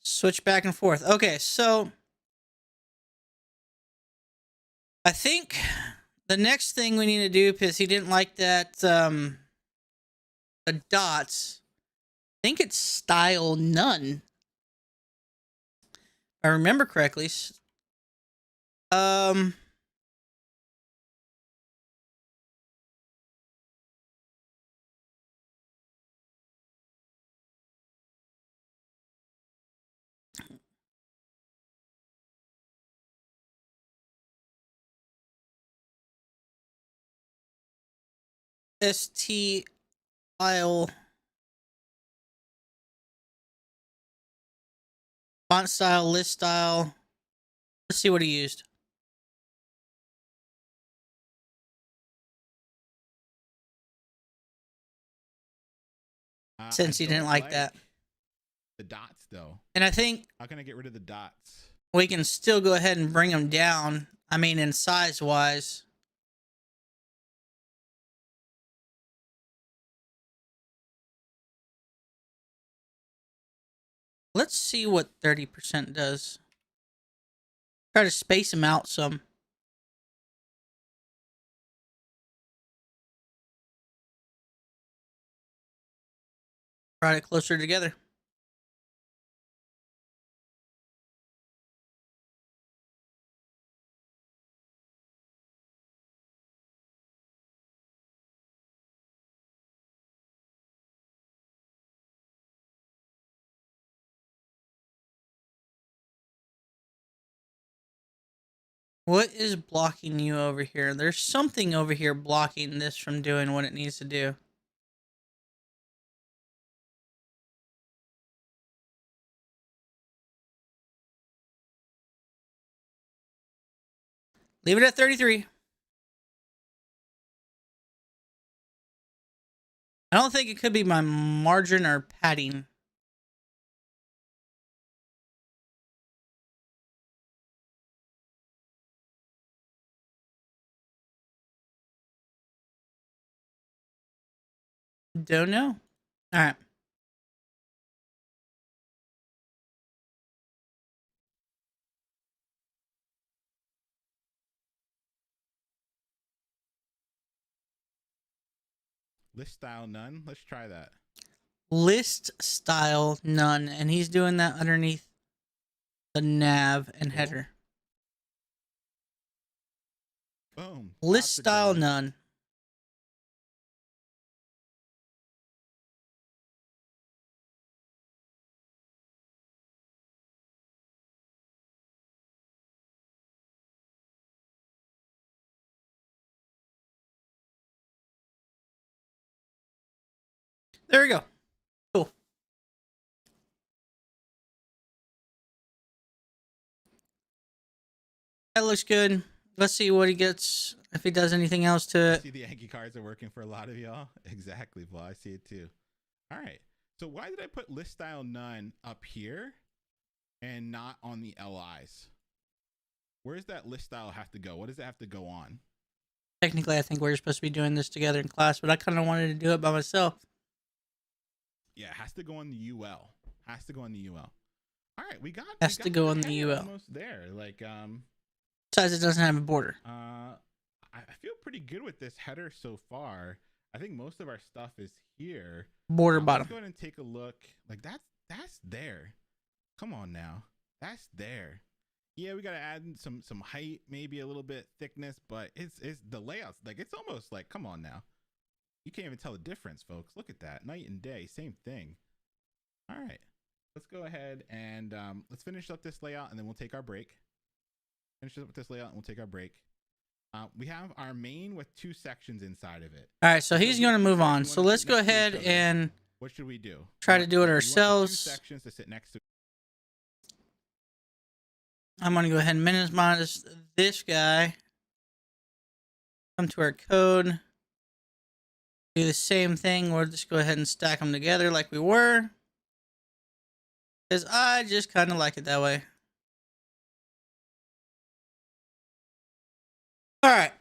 Switch back and forth. Okay, so I think the next thing we need to do, because he didn't like that, the dots. I think it's style none. If I remember correctly. ST style. Font style, list style. Let's see what he used. Since he didn't like that. The dots, though. And I think... How can I get rid of the dots? We can still go ahead and bring them down. I mean, in size-wise. Let's see what 30% does. Try to space them out some. Brought it closer together. What is blocking you over here? There's something over here blocking this from doing what it needs to do. Leave it at 33. I don't think it could be my margin or padding. Don't know. All right. List style none. Let's try that. List style none, and he's doing that underneath the nav and Cool. header. Boom. List Classic style one. none. There we go. Cool. That looks good. Let's see what he gets, if he does anything else to it. See, the Yankee cards are working for a lot of y'all. Exactly, Paul. I see it too. All right. So why did I put list style none up here and not on the LIs? Where does that list style have to go? What does it have to go on? Technically, I think we're supposed to be doing this together in class, but I kind of wanted to do it by myself. Yeah, it has to go on the UL. Has to go on the UL. All right, we got. Has to go on the UL. Almost there. Like Besides, it doesn't have a border. I feel pretty good with this header so far. I think most of our stuff is here. Border bottom. Let's go ahead and take a look. Like that's there. Come on now. That's there. Yeah, we gotta add some height, maybe a little bit thickness, but it's the layouts. Like it's almost like, come on now. You can't even tell the difference, folks. Look at that. Night and day, same thing. All right. Let's go ahead and let's finish up this layout and then we'll take our break. Finish up with this layout and we'll take our break. We have our main with 2 sections inside of it. All right, so he's going to move on. So let's go ahead and what should we do? Try to do it ourselves. 2 sections to sit next to. I'm going to go ahead and minimize this guy. Come to our code. Do the same thing. We'll just go ahead and stack them together like we were. Because I just kind of like it that way. All right.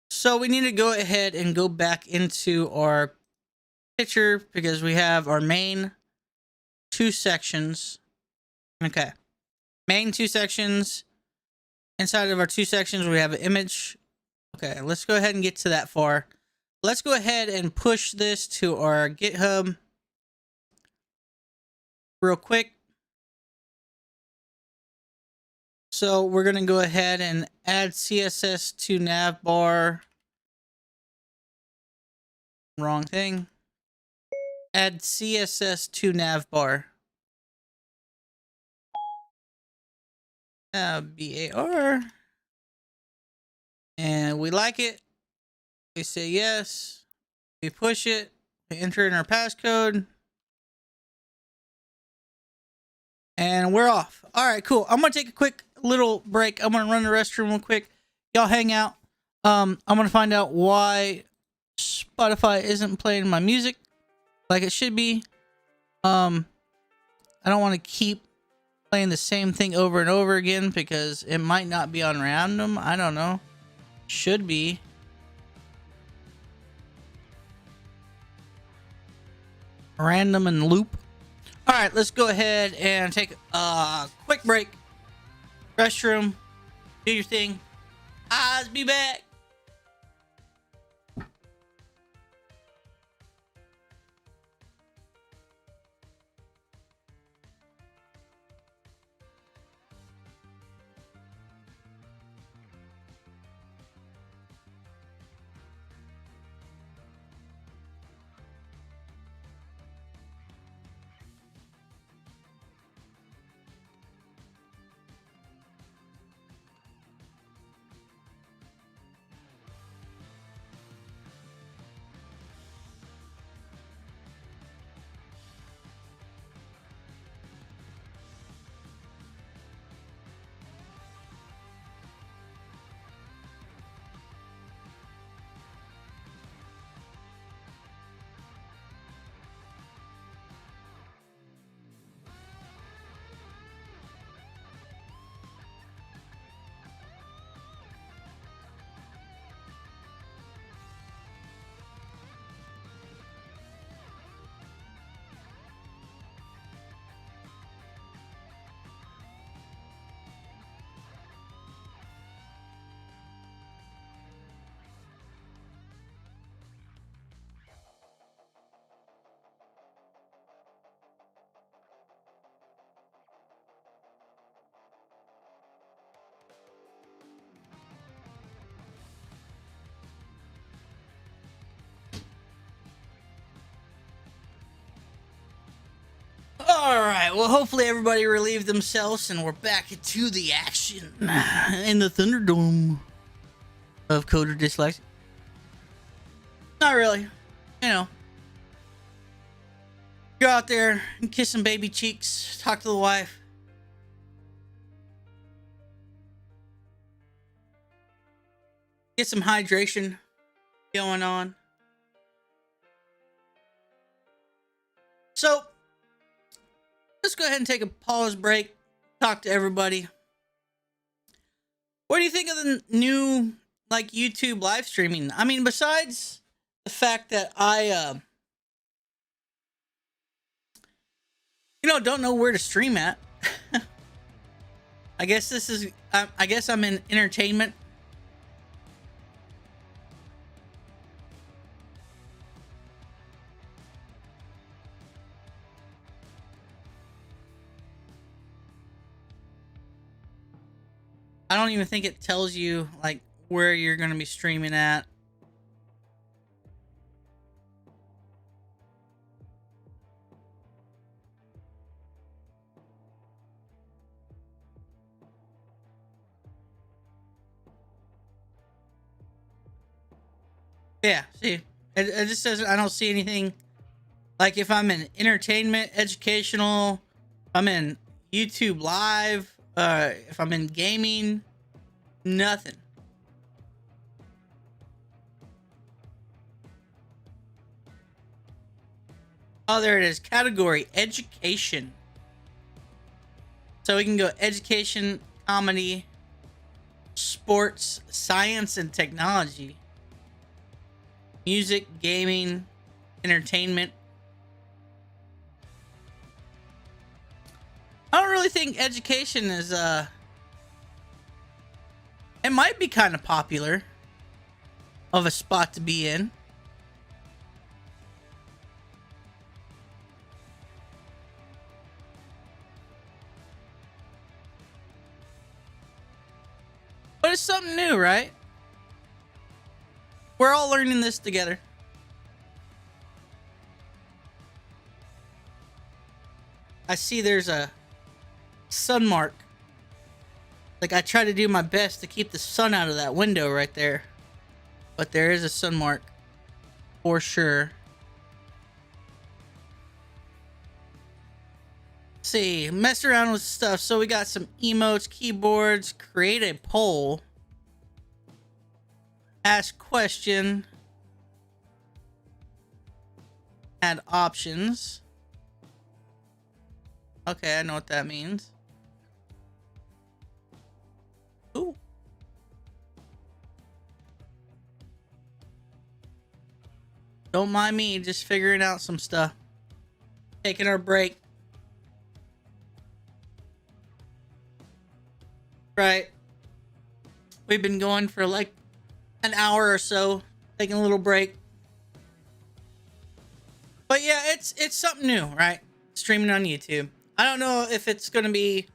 So we need to go ahead and go back into our picture because we have our main 2 sections. Okay. Main 2 sections. Inside of our 2 sections, we have an image. Okay, let's go ahead and get to that far. Let's go ahead and push this to our GitHub real quick. So we're going to go ahead and add CSS to navbar. Wrong thing. Add CSS to navbar. BAR. And we like it. We say yes. We push it. We enter in our passcode. And we're off. All right, cool. I'm going to take a quick little break. I'm going to run the restroom real quick. Y'all hang out. I'm going to find out why Spotify isn't playing my music like it should be. I don't want to keep playing the same thing over and over again because it might not be on random. I don't know. Should be. Random and loop. All right, let's go ahead and take a quick break. Restroom. Do your thing. I'll be back. right, well, hopefully everybody relieved themselves and we're back into the action in the Thunderdome of Coder Dyslexia. Not really. You know, go out there and kiss some baby cheeks, talk to the wife. Get some hydration going on. So, let's go ahead and take a pause break, talk to everybody. What do you think of the new, like, YouTube live streaming? I mean, besides the fact that I, don't know where to stream at. I guess this is, I guess I'm in entertainment. I don't even think it tells you, like, where you're going to be streaming at. Yeah, see, it just says I don't see anything. Like, if I'm in entertainment, educational, I'm in YouTube live, if I'm in gaming, nothing. Oh, there it is. Category education. So we can go education, comedy, sports, science and technology, music, gaming, entertainment. I don't really think education is, it might be kind of popular of a spot to be in. But it's something new, right? We're all learning this together. I see there's a sun mark. Like, I try to do my best to keep the sun out of that window right there. But there is a sun mark. For sure. Let's see. Mess around with stuff. So we got some emotes, keyboards. Create a poll. Ask question. Add options. Okay, I know what that means. Ooh. Don't mind me, just figuring out some stuff. Taking our break. Right. We've been going for like an hour or so, taking a little break. But yeah, it's something new, right? Streaming on YouTube. I don't know if it's going to be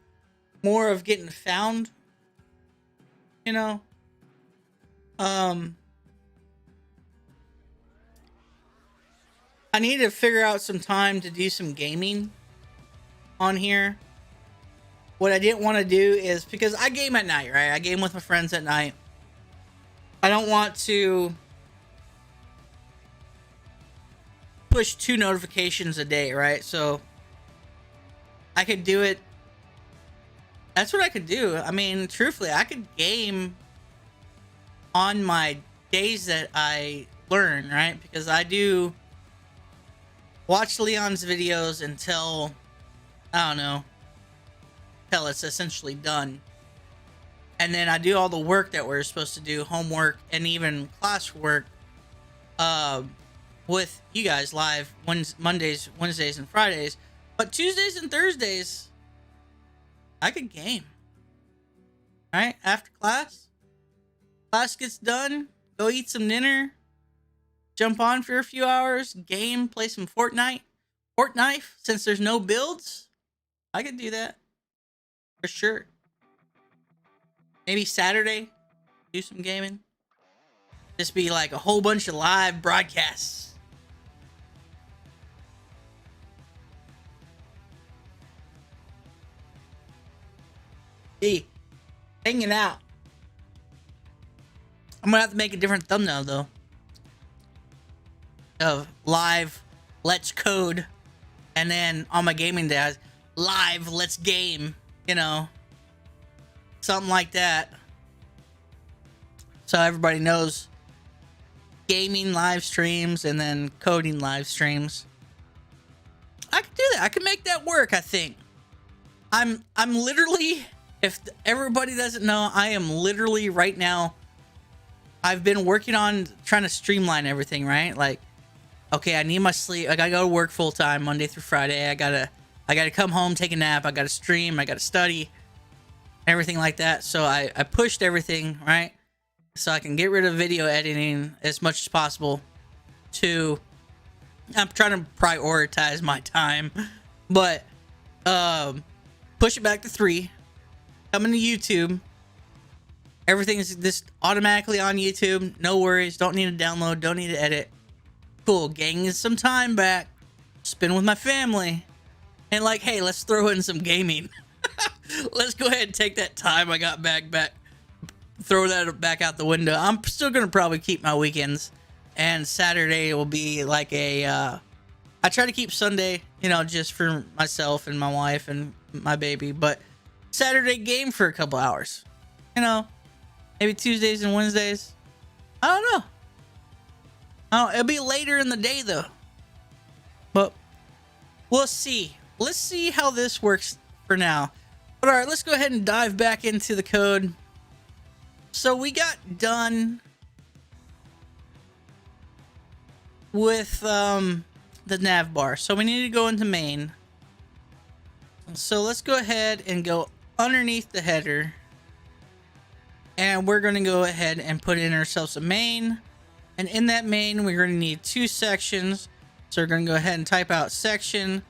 more of getting found, you know. I need to figure out some time to do some gaming on here. What I didn't want to do is, because I game at night, right? I game with my friends at night. I don't want to push 2 notifications a day, right? So I could do it. That's what I could do. I mean, truthfully, I could game on my days that I learn, right? Because I do watch Leon's videos until, I don't know, until it's essentially done. And then I do all the work that we're supposed to do, homework and even classwork, with you guys live Mondays, Wednesdays, and Fridays. But Tuesdays and Thursdays, I could game. Right? After class gets done, go eat some dinner, jump on for a few hours, game, play some Fortnite, since there's no builds. I could do that. For sure. Maybe Saturday, do some gaming. Just be like a whole bunch of live broadcasts. be hanging out. I'm gonna have to make a different thumbnail though. Of live, let's code, and then on my gaming days, live, let's game. You know, something like that. So everybody knows gaming live streams and then coding live streams. I could do that. I could make that work, I think. I'm literally, if everybody doesn't know, I am literally right now, I've been working on trying to streamline everything, right? Like, okay, I need my sleep. I gotta go to work full time Monday through Friday. I gotta come home, take a nap. I gotta stream. I gotta study, everything like that. So I pushed everything, right? So I can get rid of video editing as much as possible. I'm trying to prioritize my time, but push it back to 3. Coming to YouTube. Everything is just automatically on YouTube. No worries. Don't need to download. Don't need to edit. Cool. Getting some time back. Spend with my family. And like, hey, let's throw in some gaming. Let's go ahead and take that time I got back. Throw that back out the window. I'm still going to probably keep my weekends. And Saturday will be like a... I try to keep Sunday, you know, just for myself and my wife and my baby. But Saturday game for a couple hours. You know, maybe Tuesdays and Wednesdays. I don't know. It'll be later in the day though. But we'll see. Let's see how this works for now. But all right, let's go ahead and dive back into the code. So we got done with the nav bar. So we need to go into main. So let's go ahead and go underneath the header. And we're going to go ahead and put in ourselves a main. And in that main, we're going to need 2 sections. So we're going to go ahead and type out section.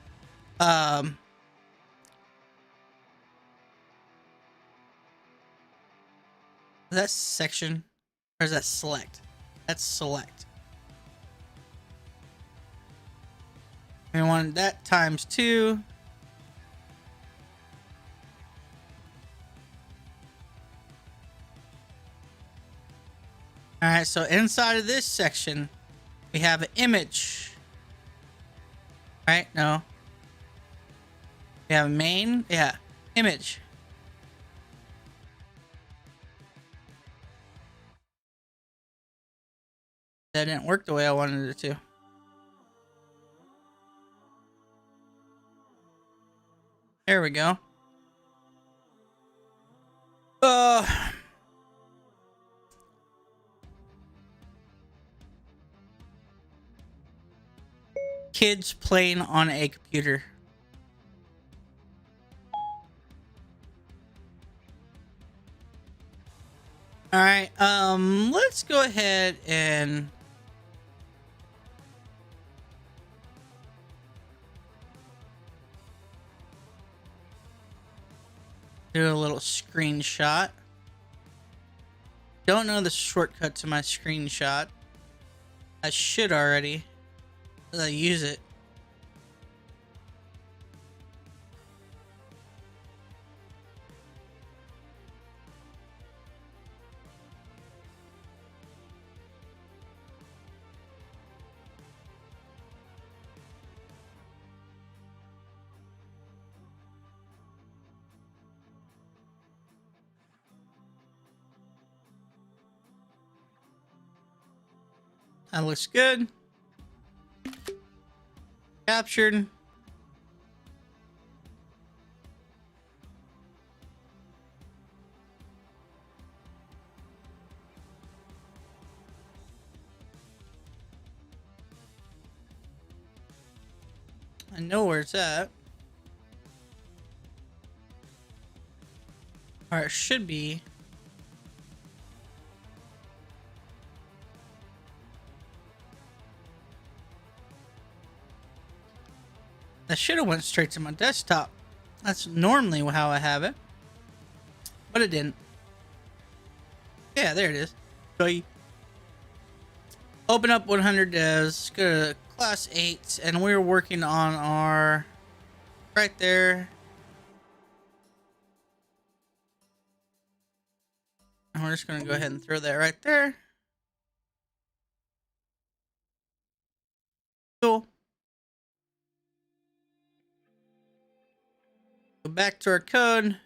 That's section. Or is that select? That's select. We want that times 2. All right, so inside of this section, we have an image. Right? No. We have a main. Yeah, image. That didn't work the way I wanted it to. There we go. Kids playing on a computer. All right, let's go ahead and do a little screenshot. Don't know the shortcut to my screenshot. I should already. I use it. That looks good. Captured. I know where it's at. Or it should be. That should have went straight to my desktop. That's normally how I have it. But it didn't. Yeah, there it is. So you open up 100 devs, go to class 8, and we're working on our right there. And we're just going to go ahead and throw that right there. Cool. Go back to our code.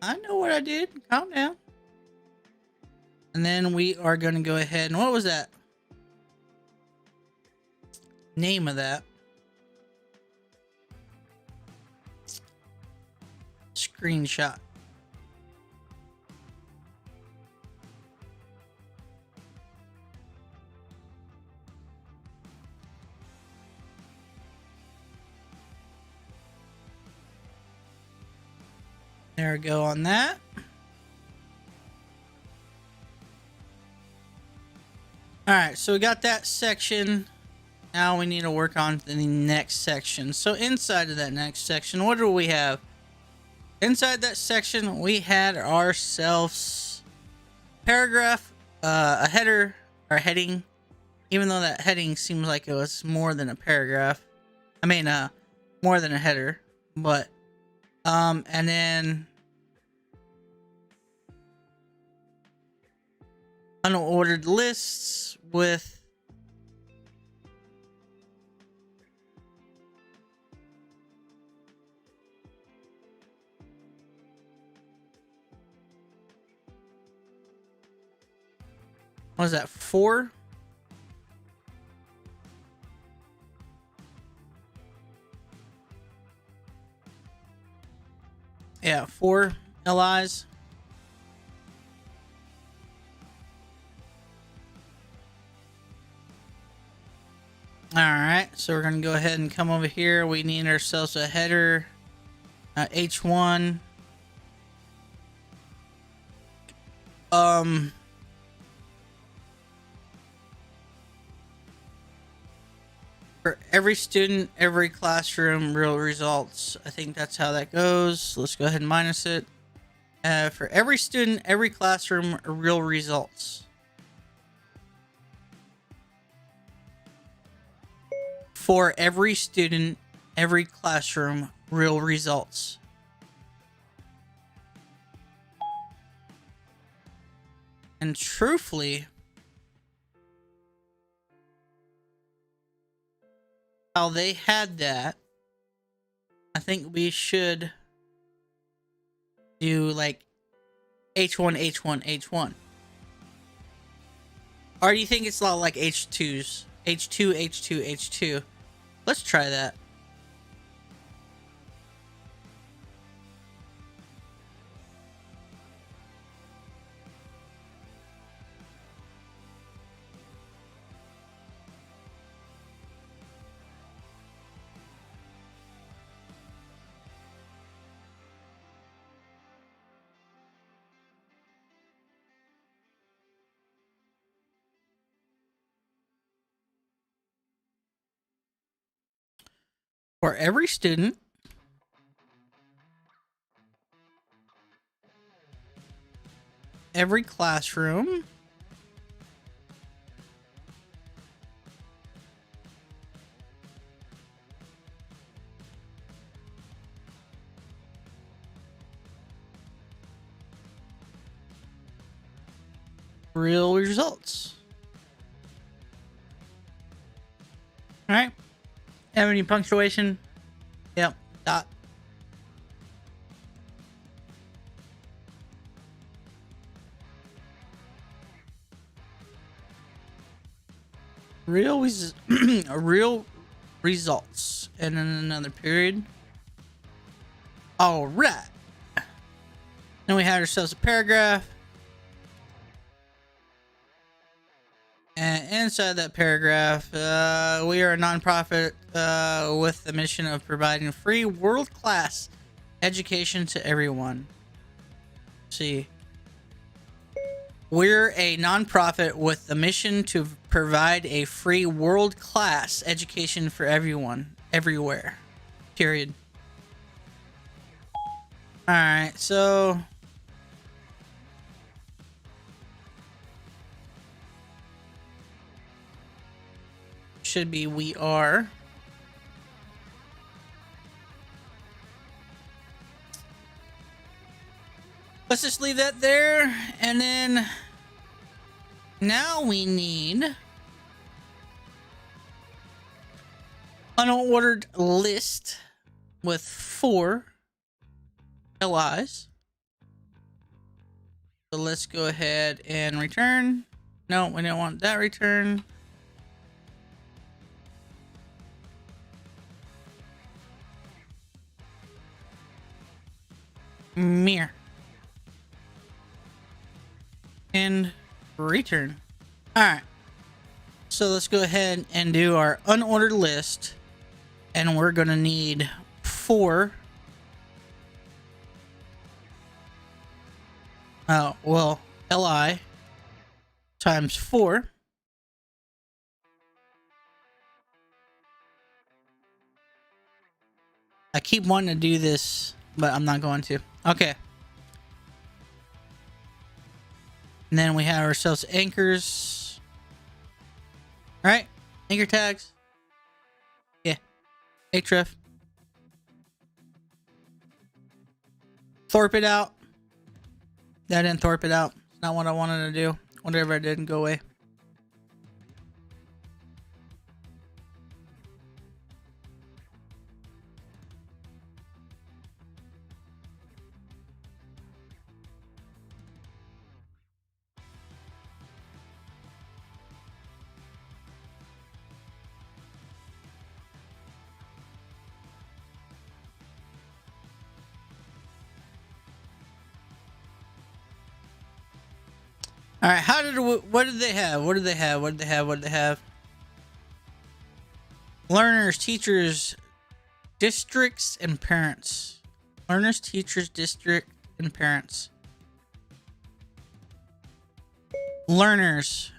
I know what I did. Calm down. And then we are going to go ahead and what was that? Name of that. Screenshot. There we go on that. Alright, so we got that section. Now we need to work on the next section. So inside of that next section, what do we have? Inside that section, we had ourselves paragraph, a header, or heading. Even though that heading seems like it was more than a paragraph. I mean, more than a header. But, and then unordered lists with what was that, 4? Yeah, 4 LIs. Alright, so we're going to go ahead and come over here. We need ourselves a header, H1. For every student, every classroom, real results. I think that's how that goes. Let's go ahead and minus it. For every student, every classroom, real results. For every student, every classroom, real results. And truthfully, how they had that, I think we should do like H1, H1, H1. Or do you think it's a lot like H2s? H2, H2, H2. Let's try that. For every student, every classroom, real results. All right. Have any punctuation? Yep. Dot. Real real results. And then another period. All right. Then we had ourselves a paragraph. And inside that paragraph, we are a nonprofit with the mission of providing free world-class education to everyone. Let's see. We're a nonprofit with the mission to provide a free world-class education for everyone, everywhere. Period. Alright, so should be we are. Let's just leave that there. And then now we need unordered list with 4 LIs. So let's go ahead and return. No, we don't want that return. Mirror. And return. Alright. So let's go ahead and do our unordered list. And we're going to need 4. Oh, well, LI times 4. I keep wanting to do this, but I'm not going to. Okay. And then we have ourselves anchors. Right? Anchor tags. Yeah. Href. Thorpe it out. That didn't Thorpe it out. It's not what I wanted to do. Whatever I didn't go away. All right, what did they have? What did they have? What did they have? What did they have? Learners, teachers, districts, and parents. Learners, teachers, district, and parents. Learners.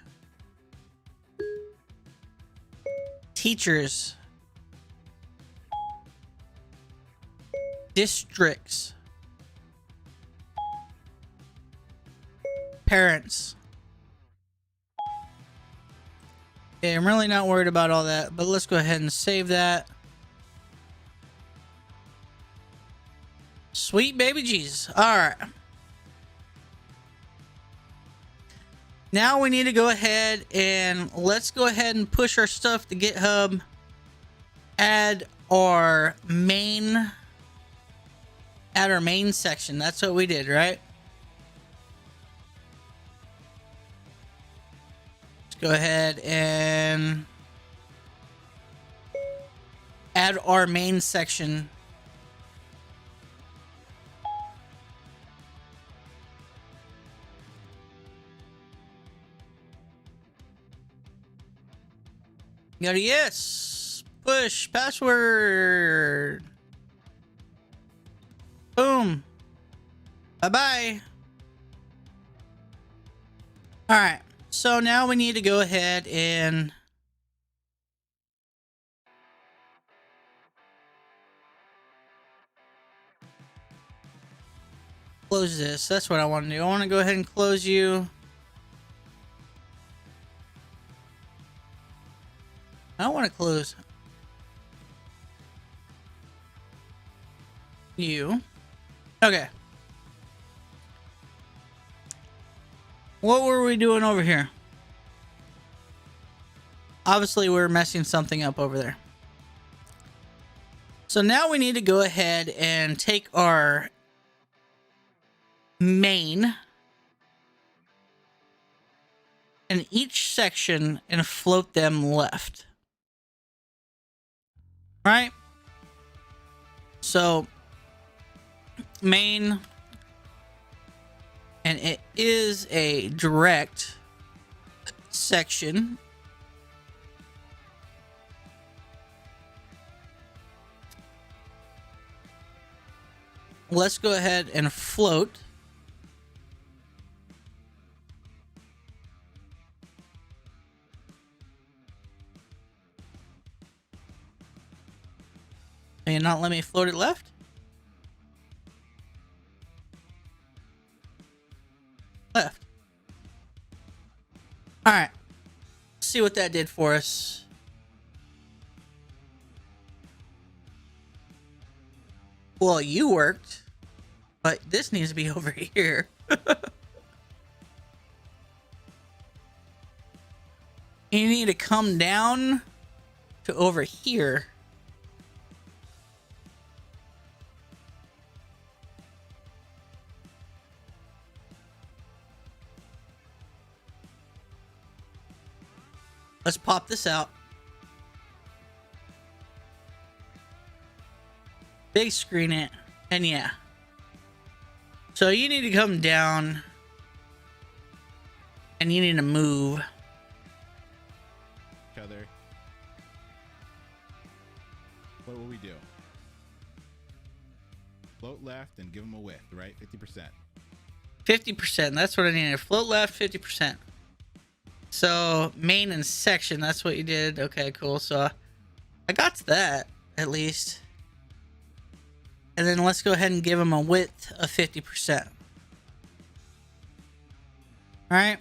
Teachers. Districts. Parents. Okay, I'm really not worried about all that, but let's go ahead and save that. Sweet baby Jesus. Alright. Now we need to go ahead and let's go ahead and push our stuff to GitHub. Add our main section. That's what we did, right? Go ahead and add our main section. Got a yes. Push password. Boom. Bye-bye. All right. So now we need to go ahead and close this. That's what I want to do. I want to go ahead and close you. I don't want to close you. Okay. What were we doing over here? Obviously, we're messing something up over there. So now we need to go ahead and take our main and each section and float them left. Right? So main, and it is a direct section. Let's go ahead and float. Can you not let me float it left? Left. Alright. Let's see what that did for us. Well, you worked, but this needs to be over here. You need to come down to over here. Let's pop this out. Big screen it. And yeah. So you need to come down. And you need to move. Each other. What will we do? Float left and give them a width, right? 50%. 50%. That's what I needed. Float left, 50%. So main and section, that's what you did. Okay, cool. So I got to that at least. And then let's go ahead and give them a width of 50%. All right.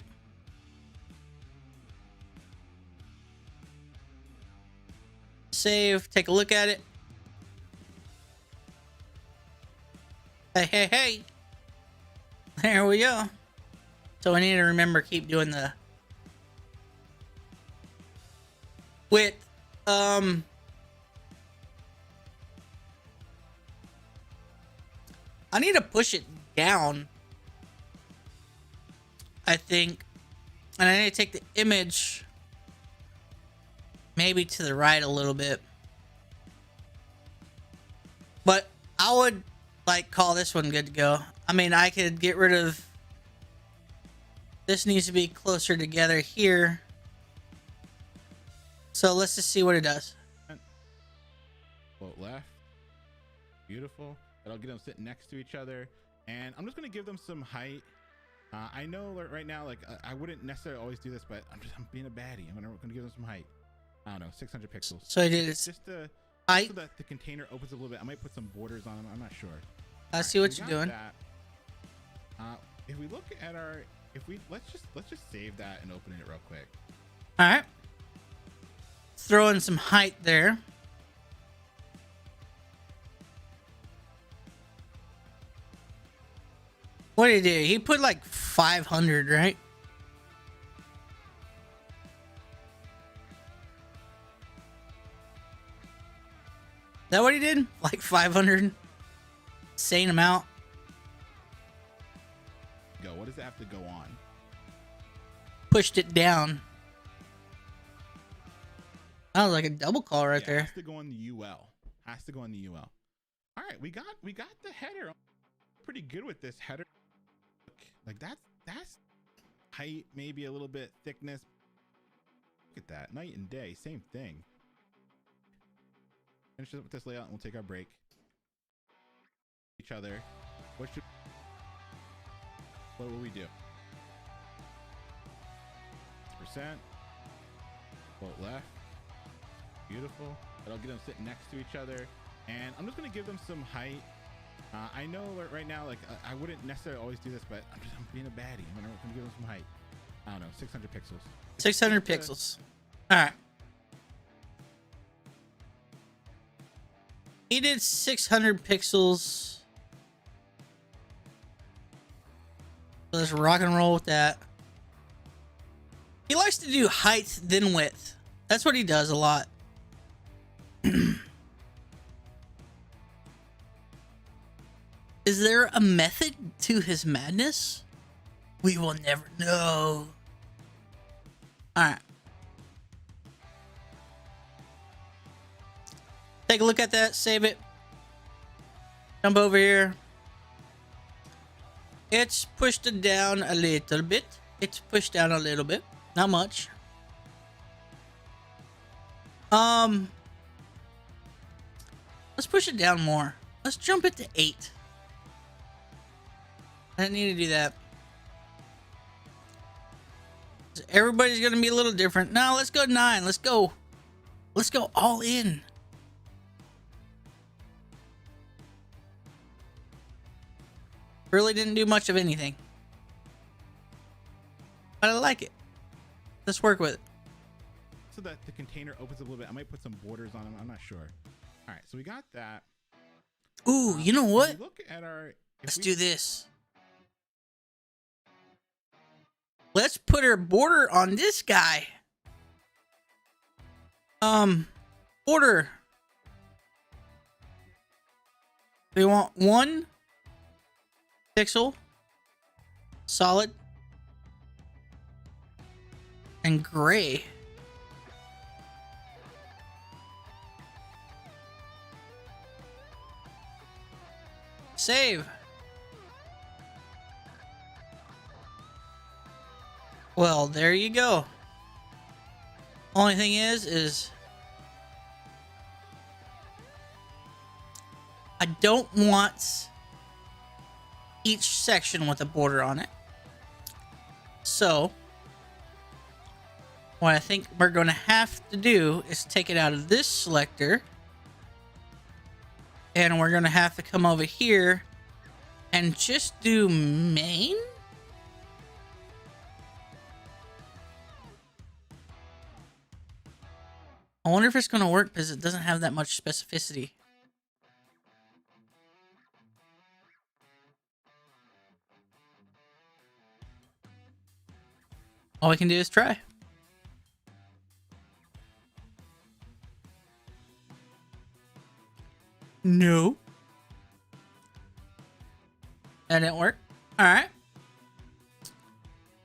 Save, take a look at it. Hey, hey, hey. There we go. So I need to remember, keep doing the width. I need to push it down, I think. And I need to take the image maybe to the right a little bit. But I would like call this one good to go. I mean, I could get rid of this. Needs to be closer together here. So let's just see what it does. Float left. Beautiful. That'll get them sitting next to each other. And I'm just going to give them some height. I know right now, like, I wouldn't necessarily always do this, but I'm being a baddie. I'm going to give them some height. I don't know, 600 pixels. So I did it. Just so that the container opens a little bit. I might put some borders on them. I'm not sure. I see what you're doing. If we look at our, let's just save that and open it real quick. All right. Throw in some height there. What did he do? He put like 500, right? Is that what he did? Like 500? Insane amount. Go. What does it have to go on? Pushed it down. That was like a double call right there. Has to go on the UL. Has to go on the UL. All right, we got the header. Pretty good with this header. Like that's height, maybe a little bit thickness. Look at that, night and day, same thing. Finish up with this layout and we'll take our break. Each other. What will we do? Percent. Float left. Beautiful. That'll get them sitting next to each other. And I'm just gonna give them some height. I know right now, like, I wouldn't necessarily always do this, but I'm being a baddie. I'm gonna give them some height. I don't know, 600 pixels. 600 pixels. All right. He did 600 pixels. Let's rock and roll with that. He likes to do height then width. That's what he does a lot. Is there a method to his madness? We will never know. Alright. Take a look at that. Save it. Jump over here. It's pushed it down a little bit. It's pushed down a little bit. Not much. Let's push it down more. Let's jump it to 8. I didn't need to do that. Everybody's gonna be a little different. No, let's go 9. Let's go. Let's go all in. Really didn't do much of anything. But I like it. Let's work with it. So that the container opens a little bit. I might put some borders on them. I'm not sure. All right, so we got that. Ooh, you know If what? we look at our, Let's do this. Let's put our border on this guy. Border. We want 1 pixel, solid, and gray. Save. Well, there you go. Only thing is I don't want each section with a border on it. So what I think we're going to have to do is take it out of this selector, and we're going to have to come over here and just do main. I wonder if it's going to work because it doesn't have that much specificity. All we can do is try. No. That didn't work. All right.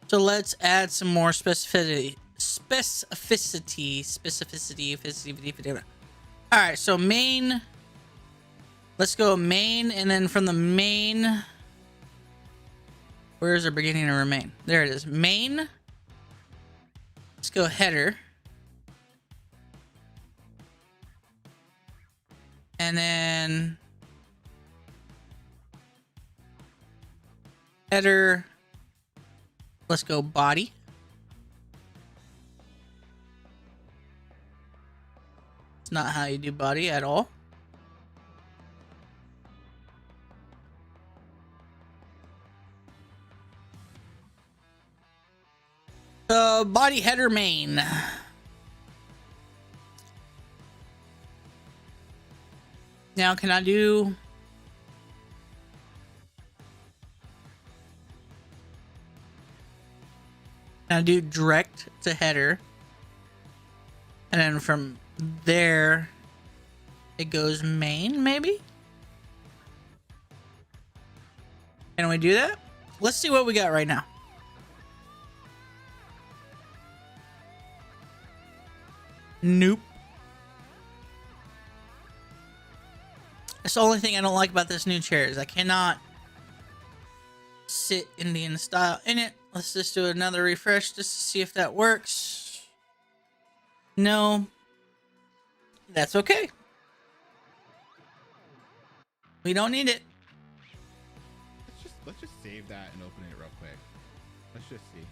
So let's add some more specificity. All right. So main. Let's go main, and then from the main. Where's our beginning of our main? There it is. Main. Let's go header. And then header. Let's go body. It's not how you do body at all. Body header main. Now can I do... Can I do direct to header? And then from there, it goes main, maybe? Can we do that? Let's see what we got right now. Nope. That's the only thing I don't like about this new chair is I cannot sit Indian style in it. Let's just do another refresh just to see if that works. No. That's okay. We don't need it. Let's just save that and open it real quick. Let's just see.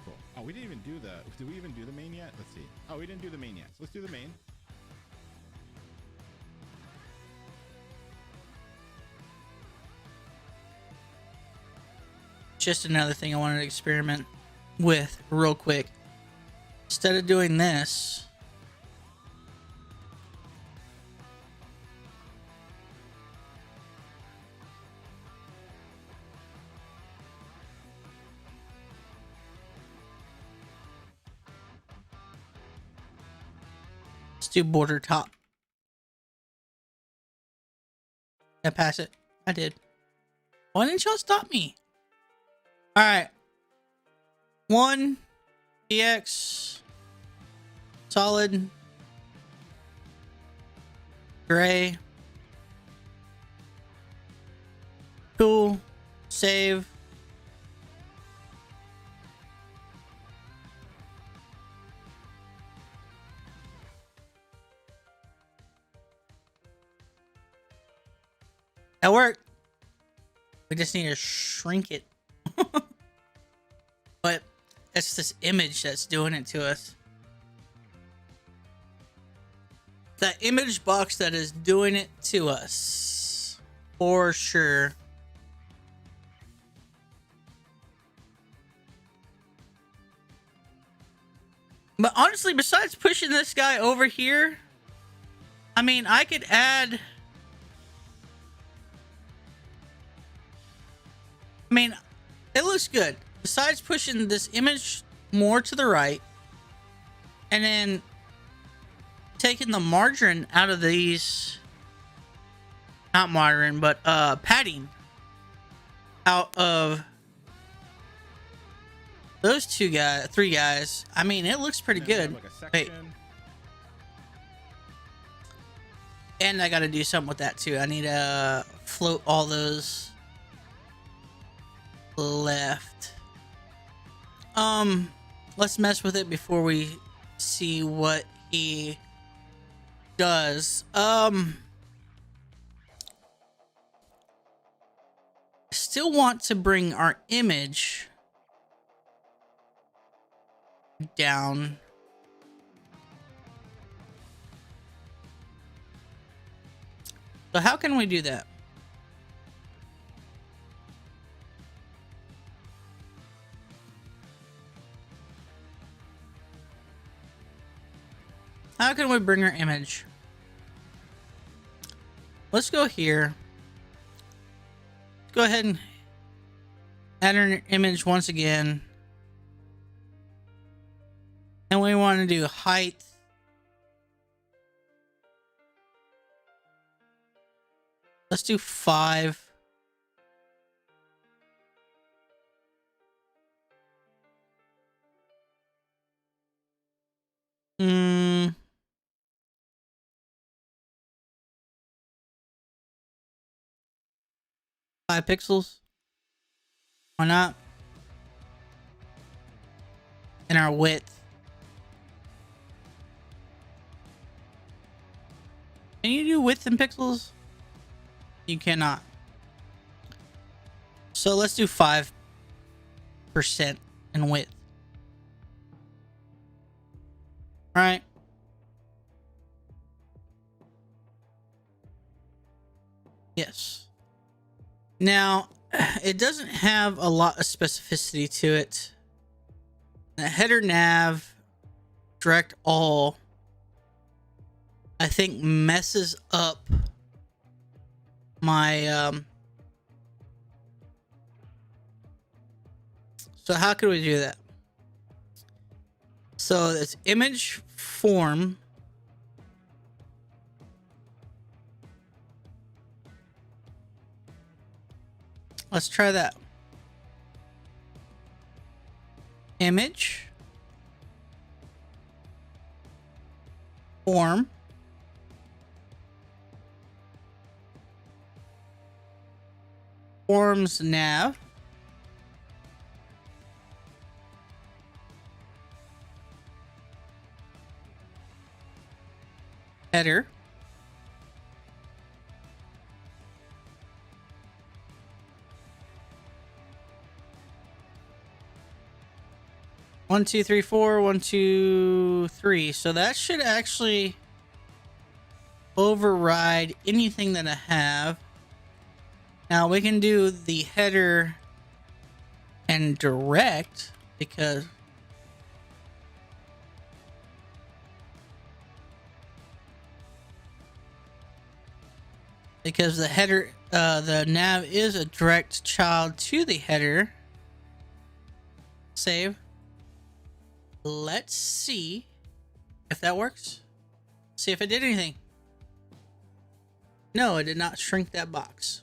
Cool. Oh, we didn't even do the... Did we even do the main yet? Let's see. Oh, we didn't do the main yet. So let's do the main. Just another thing I wanted to experiment with real quick. Instead of doing this, let's do border top. Did I pass it? I did. Why didn't y'all stop me? All right. 1 PX solid gray. Cool. Save. That worked. We just need to shrink it. But it's this image that's doing it to us. That image box that is doing it to us. For sure. But honestly, besides pushing this guy over here, I mean, I could add. I mean, it looks good. Besides pushing this image more to the right, and then taking the margin out of these, not margin, but padding out of those three guys. I mean, it looks pretty good. Like a section. Wait. And I gotta do something with that too. I need to float all those left. Let's mess with it before we see what he does. Still want to bring our image down. So how can we do that? How can we bring our image? Let's go here. Let's go ahead and add our image once again. And we want to do height. Let's do 5. Hmm. Five pixels. Why not? And our width. Can you do width in pixels? You cannot. So let's do 5% in width. All right. Yes. Now, it doesn't have a lot of specificity to it. The header nav, direct all, I think messes up my so how could we do that? So it's image form. Let's try that. Image form forms nav header one, two, three, four, 1, 2, 3. So that should actually override anything that I have. Now we can do the header and direct because the header, the nav is a direct child to the header. Save. Let's see if that works. See if it did anything. No, it did not shrink that box.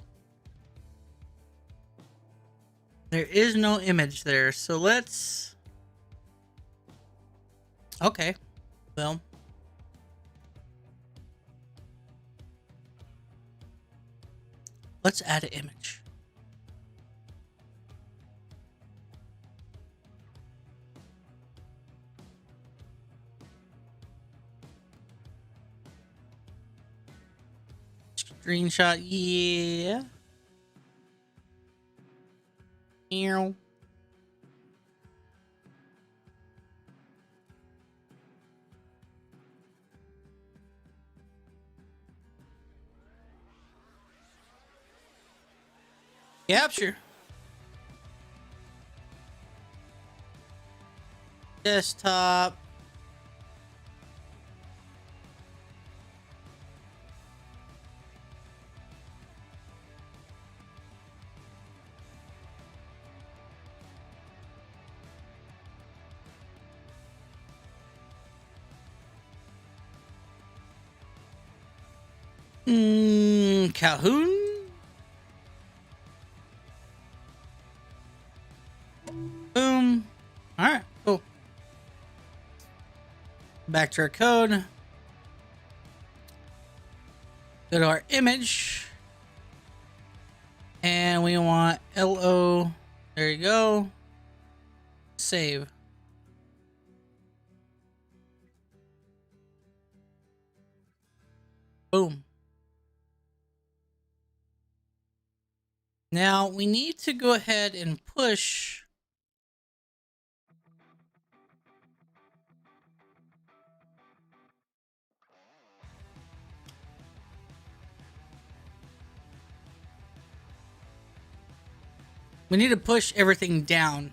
There is no image there, so let's... Okay, well... Let's add an image. Screenshot, yeah. Here. Capture. Desktop. Calhoun. Boom. All right, cool. Back to our code. Go to our image. And we want LO. There you go. Save. Boom. Now we need to go ahead and push everything down.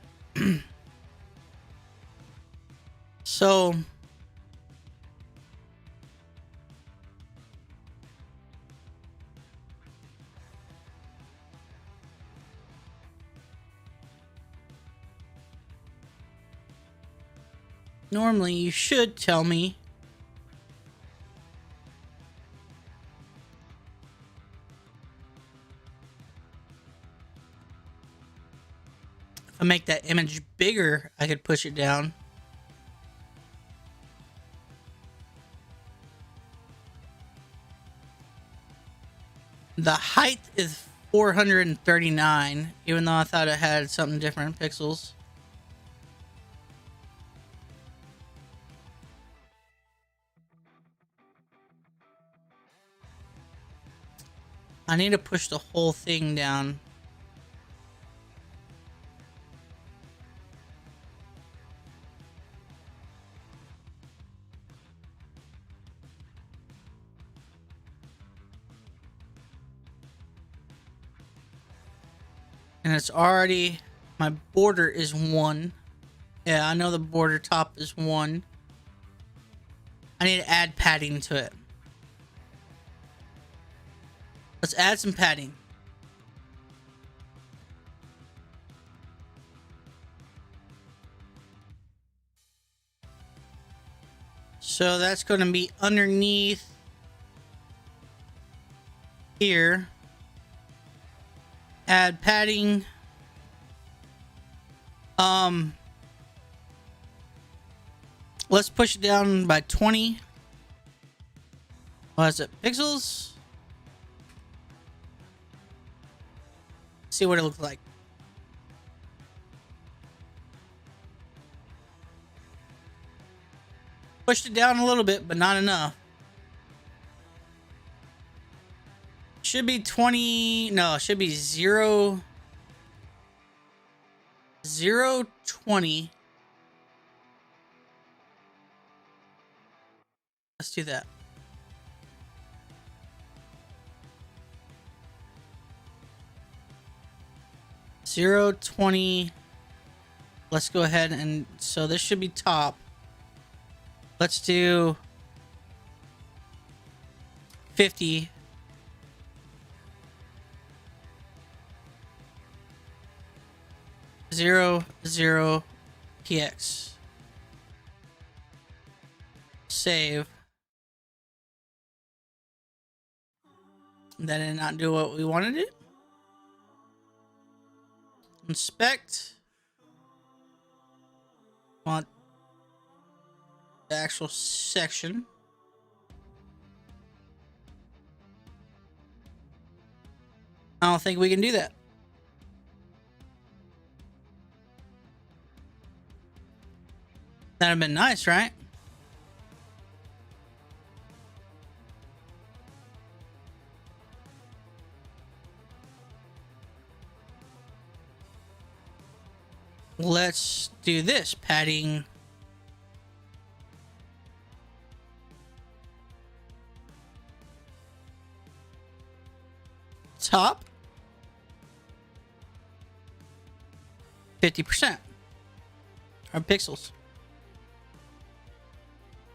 So normally you should tell me if I make that image bigger, I could push it down. The height is 439, even though I thought it had something different pixels. I need to push the whole thing down. And it's already, my border is 1. Yeah, I know the border top is 1. I need to add padding to it. Let's add some padding. So that's going to be underneath here. Add padding. Let's push it down by 20. What is it? Pixels? See what it looks like. Pushed it down a little bit, but not enough. Should be 20. No, it should be 0. 0.20. Let's do that. $0.20. Let's go ahead and so this should be top. Let's do 50. Zero px. Save. That did not do what we wanted it. Inspect. Want the actual section. I don't think we can do that. That'd have been nice, right? Let's do this. Padding. Top. 50%. Our pixels.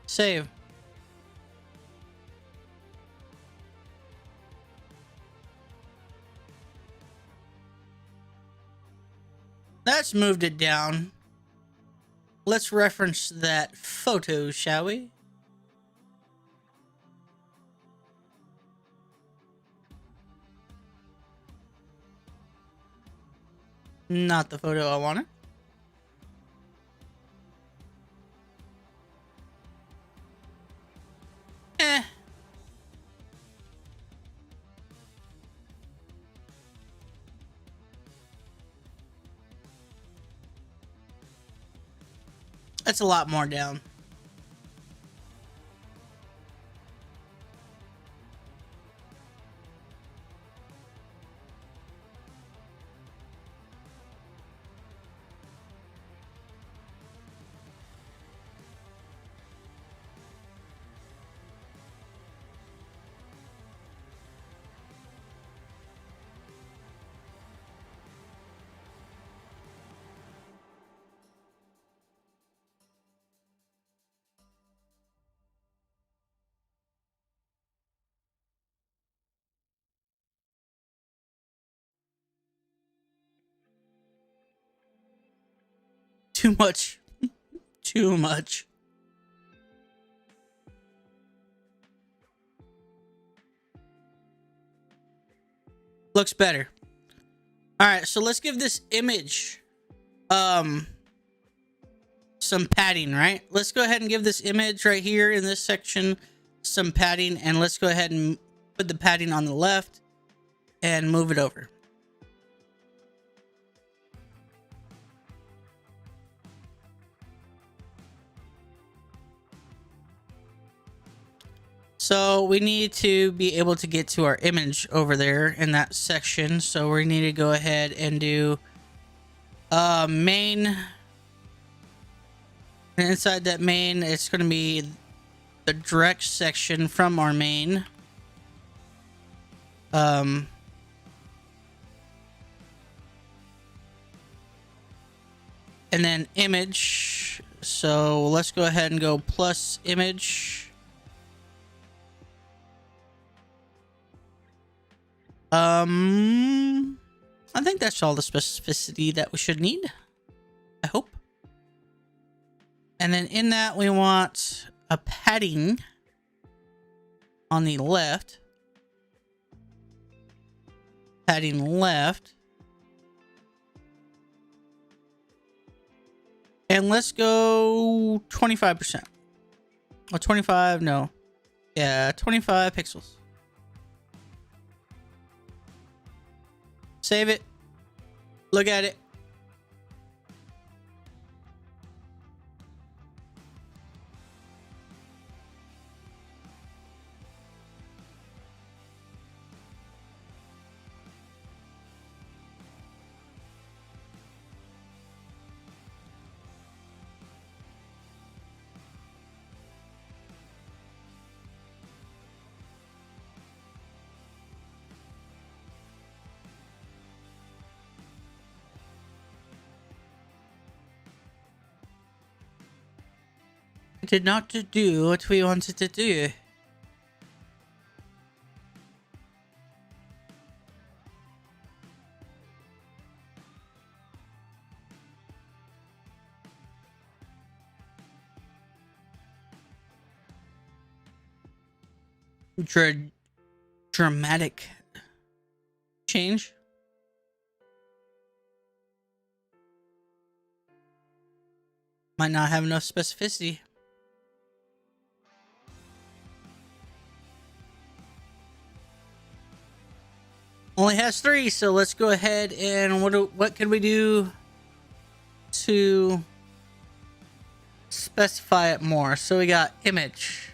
Save. That's moved it down. Let's reference that photo, shall we? Not the photo I wanted. Eh. That's a lot more down. Too much. Too much. Looks better. All right, so let's give this image some padding, right? Let's go ahead and give this image right here in this section some padding, and let's go ahead and put the padding on the left and move it over. So we need to be able to get to our image over there in that section. So we need to go ahead and do main. And inside that main, it's going to be the direct section from our main. And then image. So let's go ahead and go plus image. I think that's all the specificity that we should need. I hope. And then in that, we want a padding on the left. Padding left. And let's go 25%. Oh, 25, no. Yeah, 25 pixels. Save it. Look at it. Did not do what we wanted to do. Dramatic change. Might not have enough specificity. Only has 3, so let's go ahead and what can we do to specify it more? So we got image.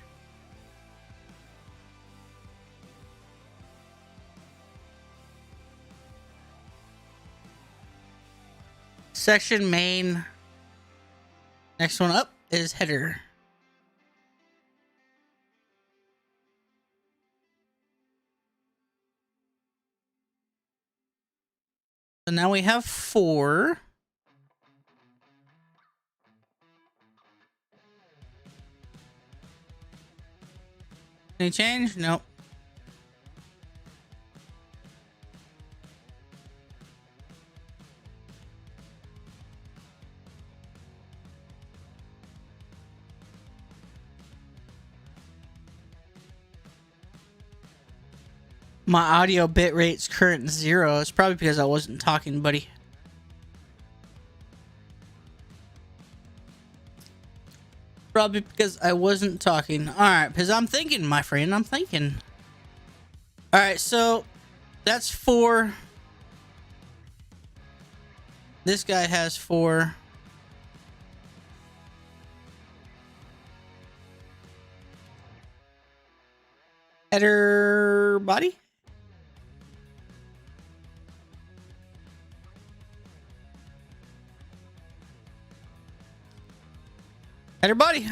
Section main. Next one up is header. So now we have 4. Any change? Nope. My audio bit rate's current 0. It's probably because I wasn't talking, buddy. Probably because I wasn't talking. Alright, because I'm thinking, my friend. I'm thinking. Alright, so that's 4. This guy has 4. Header body? Header body.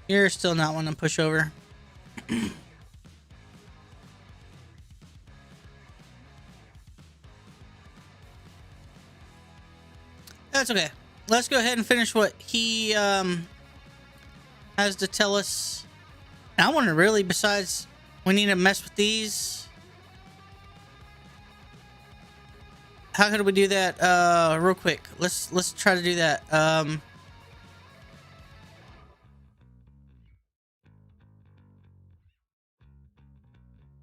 You're still not one to push over. That's okay. Let's go ahead and finish what he has to tell us. And I want to really, besides, we need to mess with these. How could we do that real quick? Let's try to do that.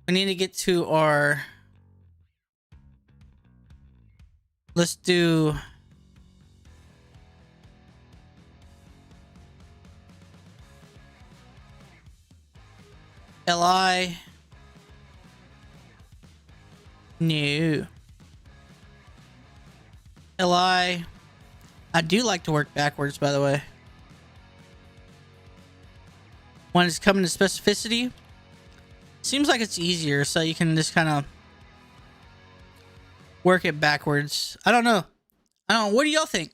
We need to get to our, let's do LI. No. LI. I do like to work backwards, by the way. When it's coming to specificity, seems like it's easier, so you can just kind of work it backwards. I don't know. What do y'all think?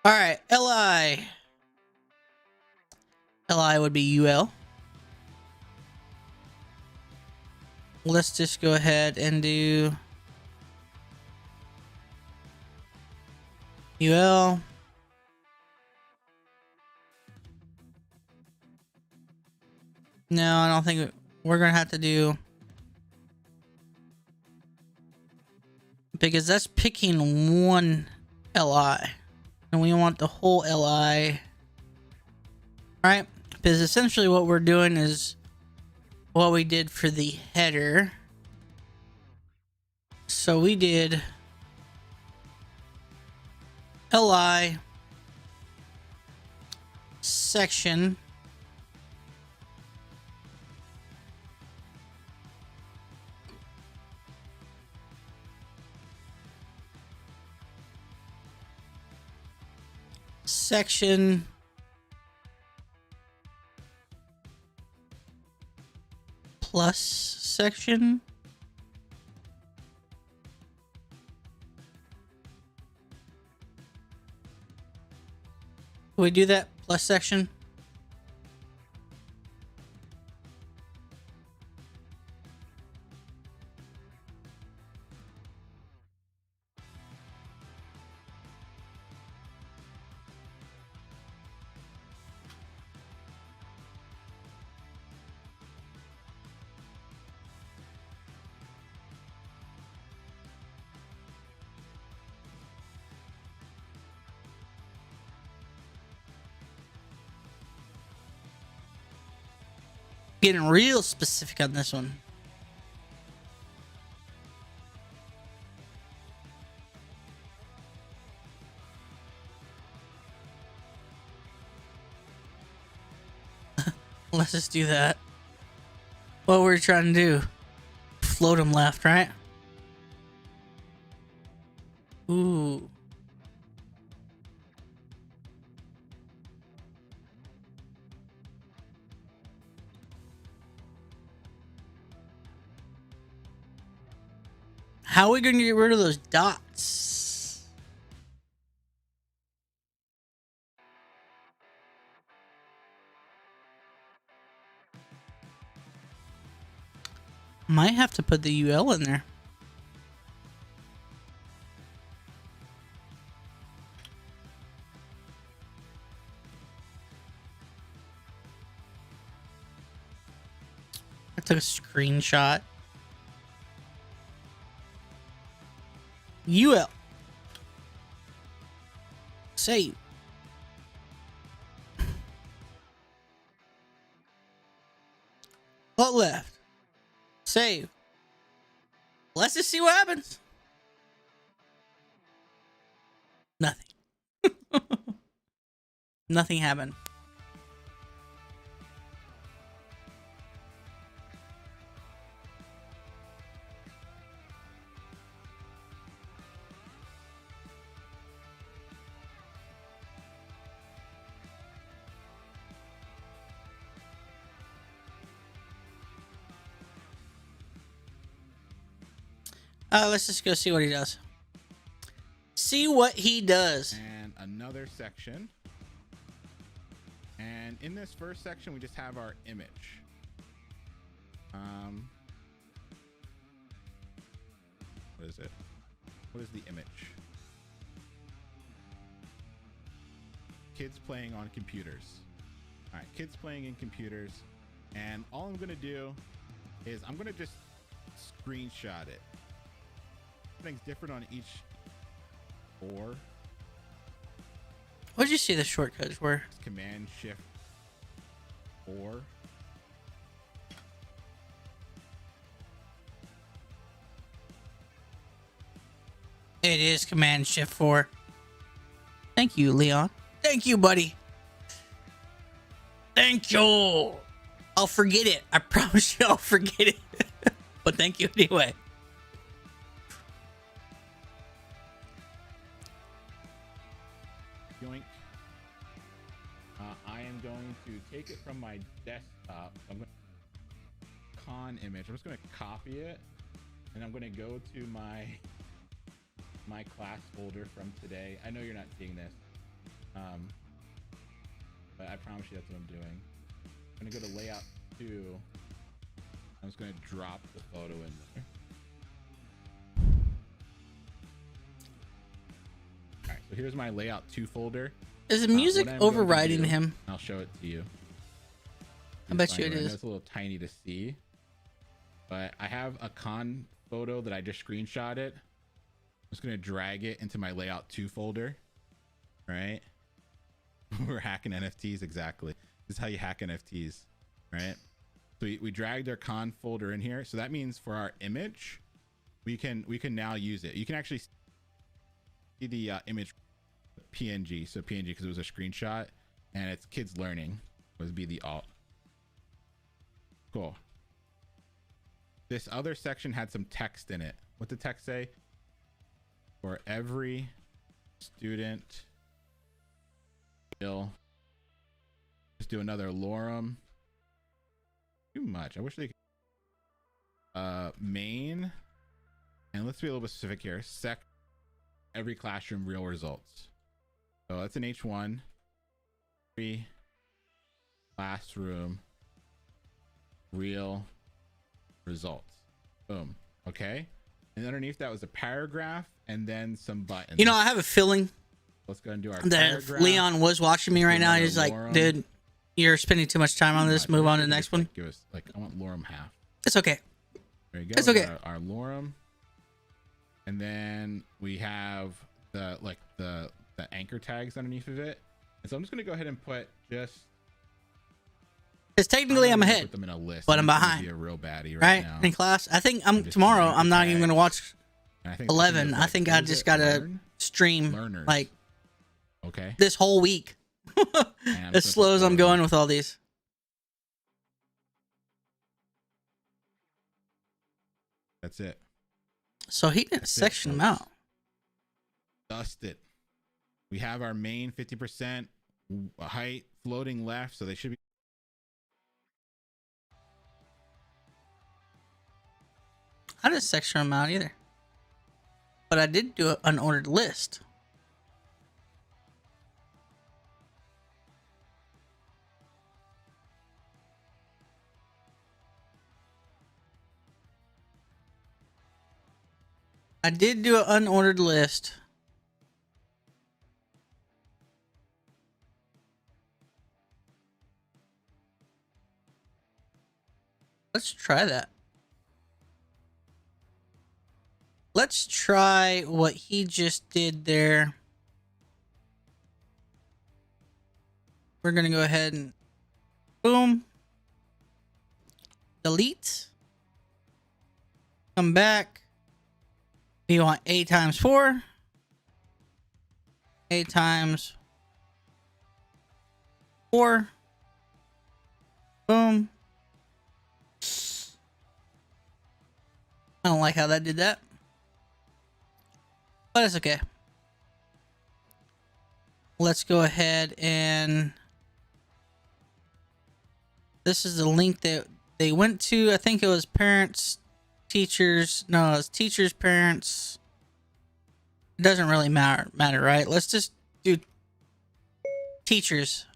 All right, LI. LI would be UL. Let's just go ahead and do UL. No, I don't think we're gonna have to do, because that's picking one LI and we want the whole LI, right? Because essentially what we're doing is what we did for the header. So we did LI section plus section. Can we do that? Plus section. Getting real specific on this one. Let's just do that. What we're trying to do. Float them left, right? Ooh. How are we going to get rid of those dots? Might have to put the UL in there. I took a screenshot. UL. Save. Alt left. save. Let's just see what happens. Nothing. Nothing happened. Let's just go see what he does. See what he does. And another section. And in this first section, we just have our image. What is it? What is the image? Kids playing on computers. All right, kids playing in computers. And all I'm going to do is I'm going to just screenshot it. Things different on each or. What did you see the shortcuts were? It's Command Shift or. It is Command Shift 4. Thank you, Leon. Thank you, buddy. Thank you. I'll forget it. I promise you I'll forget it. But thank you anyway. Yoink. I am going to take it from my desktop. I'm going to Khan image. I'm just going to copy it, and I'm going to go to my class folder from today. I know you're not seeing this, but I promise you that's what I'm doing. I'm going to go to layout 2. I'm just going to drop the photo in there. All right, so here's my layout 2 folder. Is the music overriding him? I'll show it to you. I bet you it is. It's a little tiny to see, but I have a Khan photo that I just screenshotted. I'm just gonna drag it into my layout 2 folder. Right? We're hacking NFTs, exactly. This is how you hack NFTs, right? So we dragged our Khan folder in here. So that means for our image, we can now use it. You can actually see the image PNG. So PNG because it was a screenshot, and it's kids learning would be the alt. Cool. This other section had some text in it. What did the text say? For every student, will just do another lorem. Too much. I wish they could. Main, and let's be a little bit specific here. Every classroom real results. So that's an H1. Every classroom real results. Boom. Okay. And underneath that was a paragraph and then some buttons. You know, I have a feeling let's go and do our that if paragraph. Leon was watching me right now, he's like, lorem. dude, you're spending too much time on this. Move on to the next one. Give us I want lorem half. It's okay. There you go. It's okay. Our lorem. And then we have the anchor tags underneath of it. And so I'm just gonna go ahead and put just because technically I'm ahead, put them in a list, but I'm behind. Be a real baddie right now. in class. I think tomorrow. I'm not even gonna watch 11. I think I just gotta stream learners. like okay this whole week. As slow as I'm going with all these. That's it. So he didn't section them out. Dust it. We have our main 50% height floating left, so they should be. I didn't section them out either. But I did do an unordered list. I did do an unordered list. Let's try that. Let's try what he just did there. We're going to go ahead and boom. Delete. Come back. You want A times 4. A times 4. Boom. I don't like how that did that. But it's okay. Let's go ahead and... This is the link that they went to. I think it was parents, teachers. No, it's teachers, parents. It doesn't really matter, right? Let's just do teachers.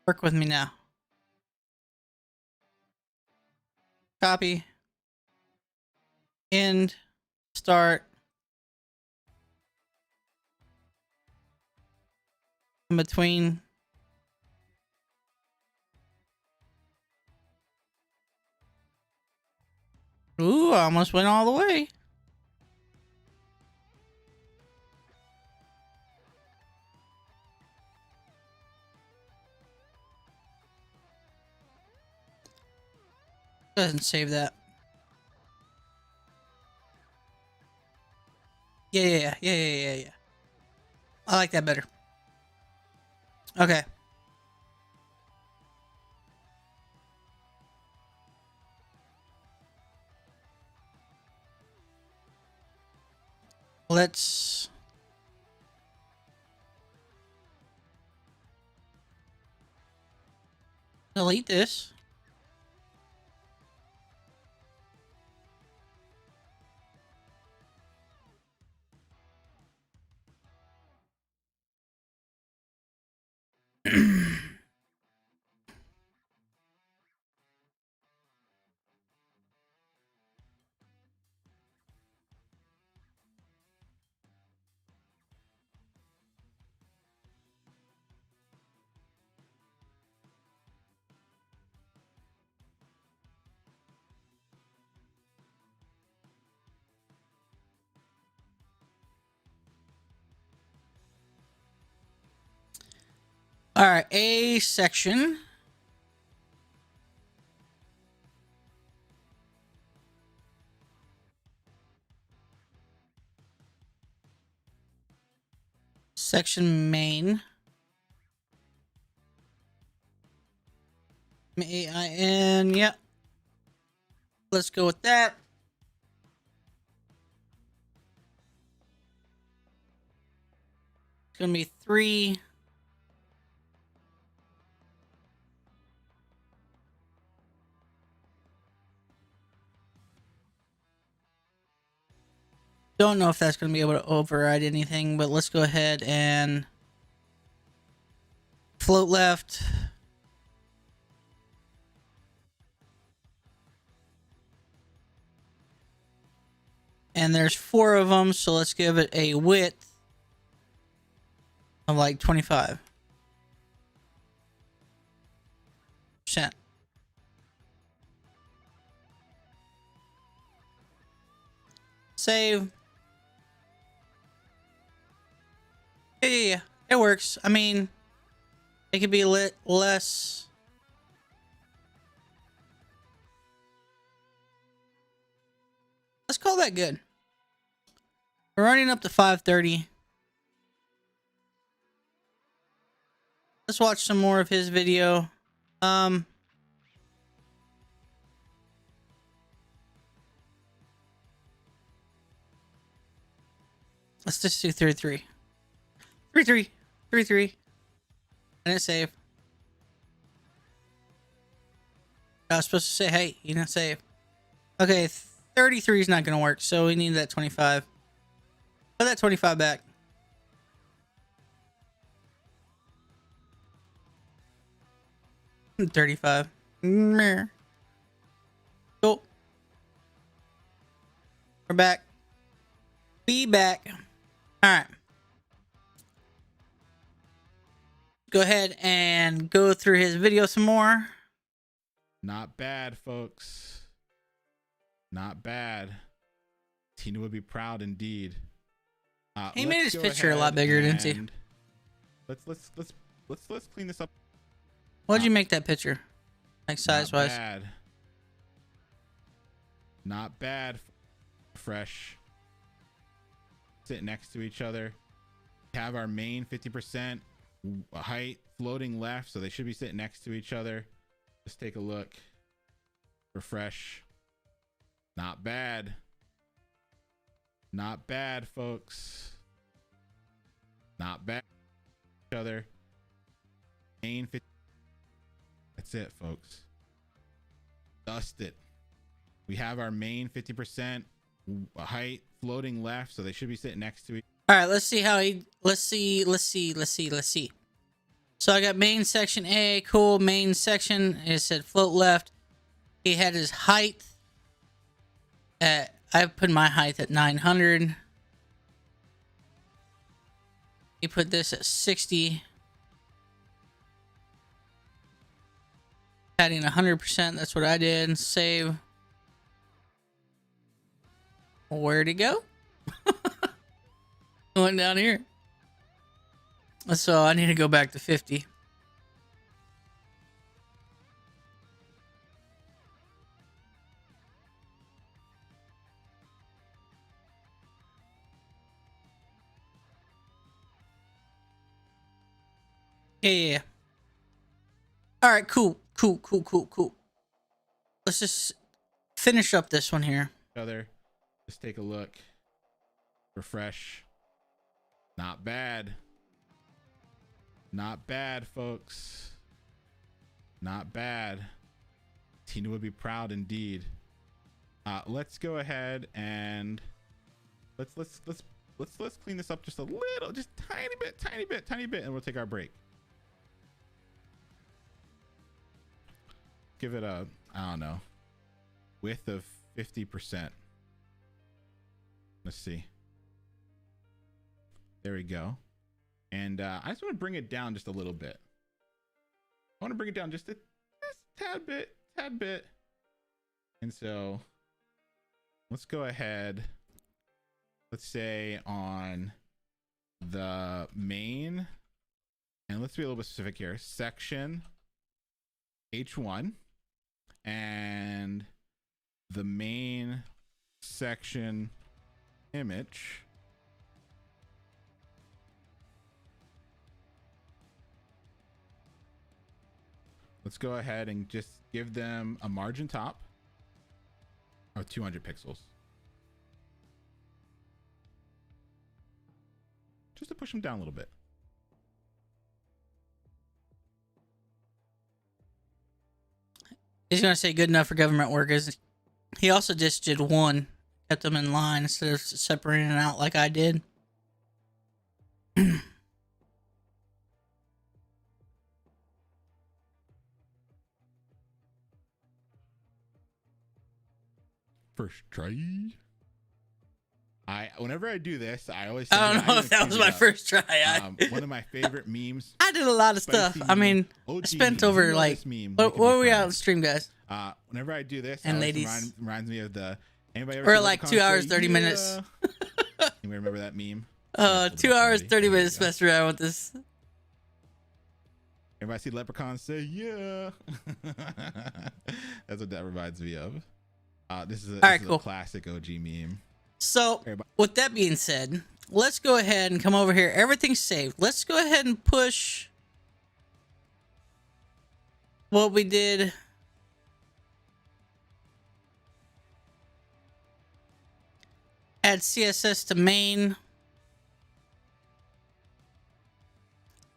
Work with me now. Copy. End. Start. In between. Ooh, I almost went all the way. Doesn't save that. Yeah. I like that better. Okay. Let's delete this. All right, A section. Section main. AIN, yep. Let's go with that. It's gonna be 3. Don't know if that's gonna be able to override anything, but let's go ahead and float left. And there's 4 of them, so let's give it a width of like 25%. Save. Yeah. It works. I mean, it could be lit less. Let's call that good. We're running up to 5:30. Let's watch some more of his video. Let's just do 33. 33. And hit save. I was supposed to say, hey, you didn't save. Okay, 33 is not going to work, so we need that 25. Put that 25 back. And 35. Cool. We're back. Be back. Alright. Go ahead and go through his video some more. Not bad, folks. Not bad. Tina would be proud indeed. He made his picture a lot bigger, didn't he? Let's clean this up. What'd you make that picture? Like size wise? Not bad. Not bad. Fresh. Sit next to each other. Have our main 50% height floating left, so they should be sitting next to each other. Let's take a look. Refresh. Not bad. Not bad, folks. Not bad. Each other. Main 50. That's it, folks. Dust it. We have our main 50% height floating left, so they should be sitting next to each other. All right, let's see how he. Let's see. So I got main section A. Cool. Main section. It said float left. He had his height at. I put my height at 900. He put this at 60. Adding 100%. That's what I did. Save. Where'd it go? Went down here. So I need to go back to 50. Yeah. All right, cool. Let's just finish up this one here. Just take a look. Refresh. Not bad. Not bad, folks. Not bad. Tina would be proud indeed. Let's go ahead and let's clean this up just a little, just tiny bit, and we'll take our break. Give it a, I don't know, width of 50%. Let's see. There we go. And I just want to bring it down just a little bit. I want to bring it down just a tad bit. And so let's go ahead. Let's say on the main, and let's be a little bit specific here, section H1 and the main section image. Let's go ahead and just give them a margin top of 200 pixels. Just to push them down a little bit. He's going to say good enough for government workers. He also just did one, kept them in line instead of separating it out like I did. First try. Whenever I do this, I always. I don't know if that was my first try. One of my favorite memes. I did a lot of stuff. I mean, I spent over like. What were we out on stream, guys? Whenever I do this, and ladies, reminds me of the. Anybody ever? Or like 2 hours 30 minutes. Anybody remember that meme? 2 hours 30 minutes messed around with this. Everybody see Leprechaun say yeah. That's what that reminds me of. This is a classic OG meme. So with that being said, let's go ahead and come over here. Everything's saved. Let's go ahead and push what we did. Add CSS to main.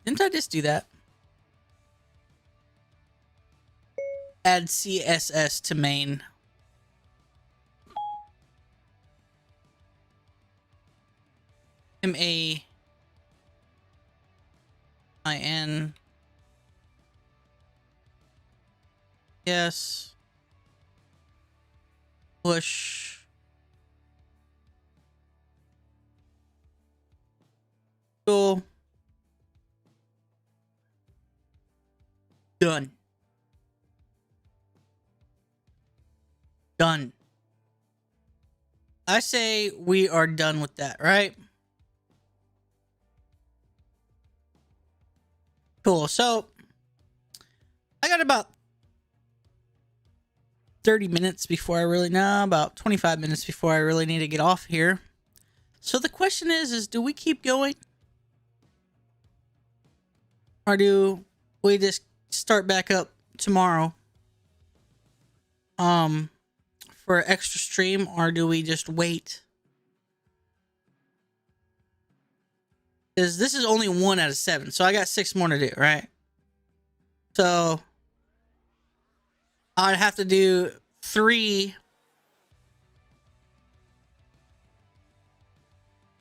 Didn't I just do that? Add CSS to main. MAIN. Yes. Push. Cool. Done. I say we are done with that, right? Cool. So I got about 30 minutes before I really know, about 25 minutes before I really need to get off here. So the question is do we keep going? Or do we just start back up tomorrow? For an extra stream, or do we just wait? Because this is only 1 out of 7, so I got 6 more to do, right? So I'd have to do 3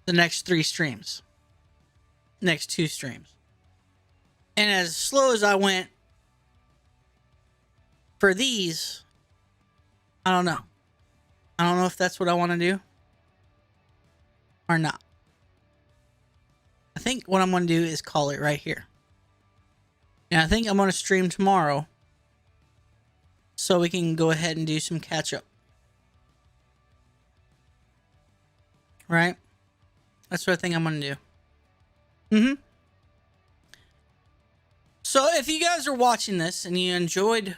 the next 3 streams. Next 2 streams. And as slow as I went for these, I don't know. I don't know if that's what I want to do or not. I think what I'm going to do is call it right here. And I think I'm going to stream tomorrow so we can go ahead and do some catch up. Right? That's what I think I'm going to do. So if you guys are watching this and you enjoyed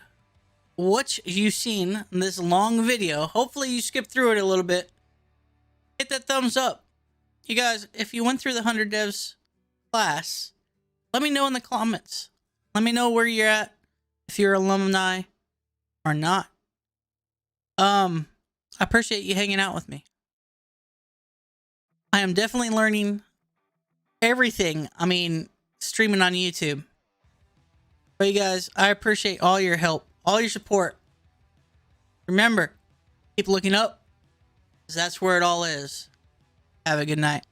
what you've seen in this long video, hopefully you skipped through it a little bit. Hit that thumbs up. You guys, if you went through the 100 Devs class, let me know in the comments. Let me know where you're at, if you're alumni or not. I appreciate you hanging out with me. I am definitely learning everything. I mean, streaming on YouTube. But you guys, I appreciate all your help, all your support. Remember, keep looking up, because that's where it all is. Have a good night.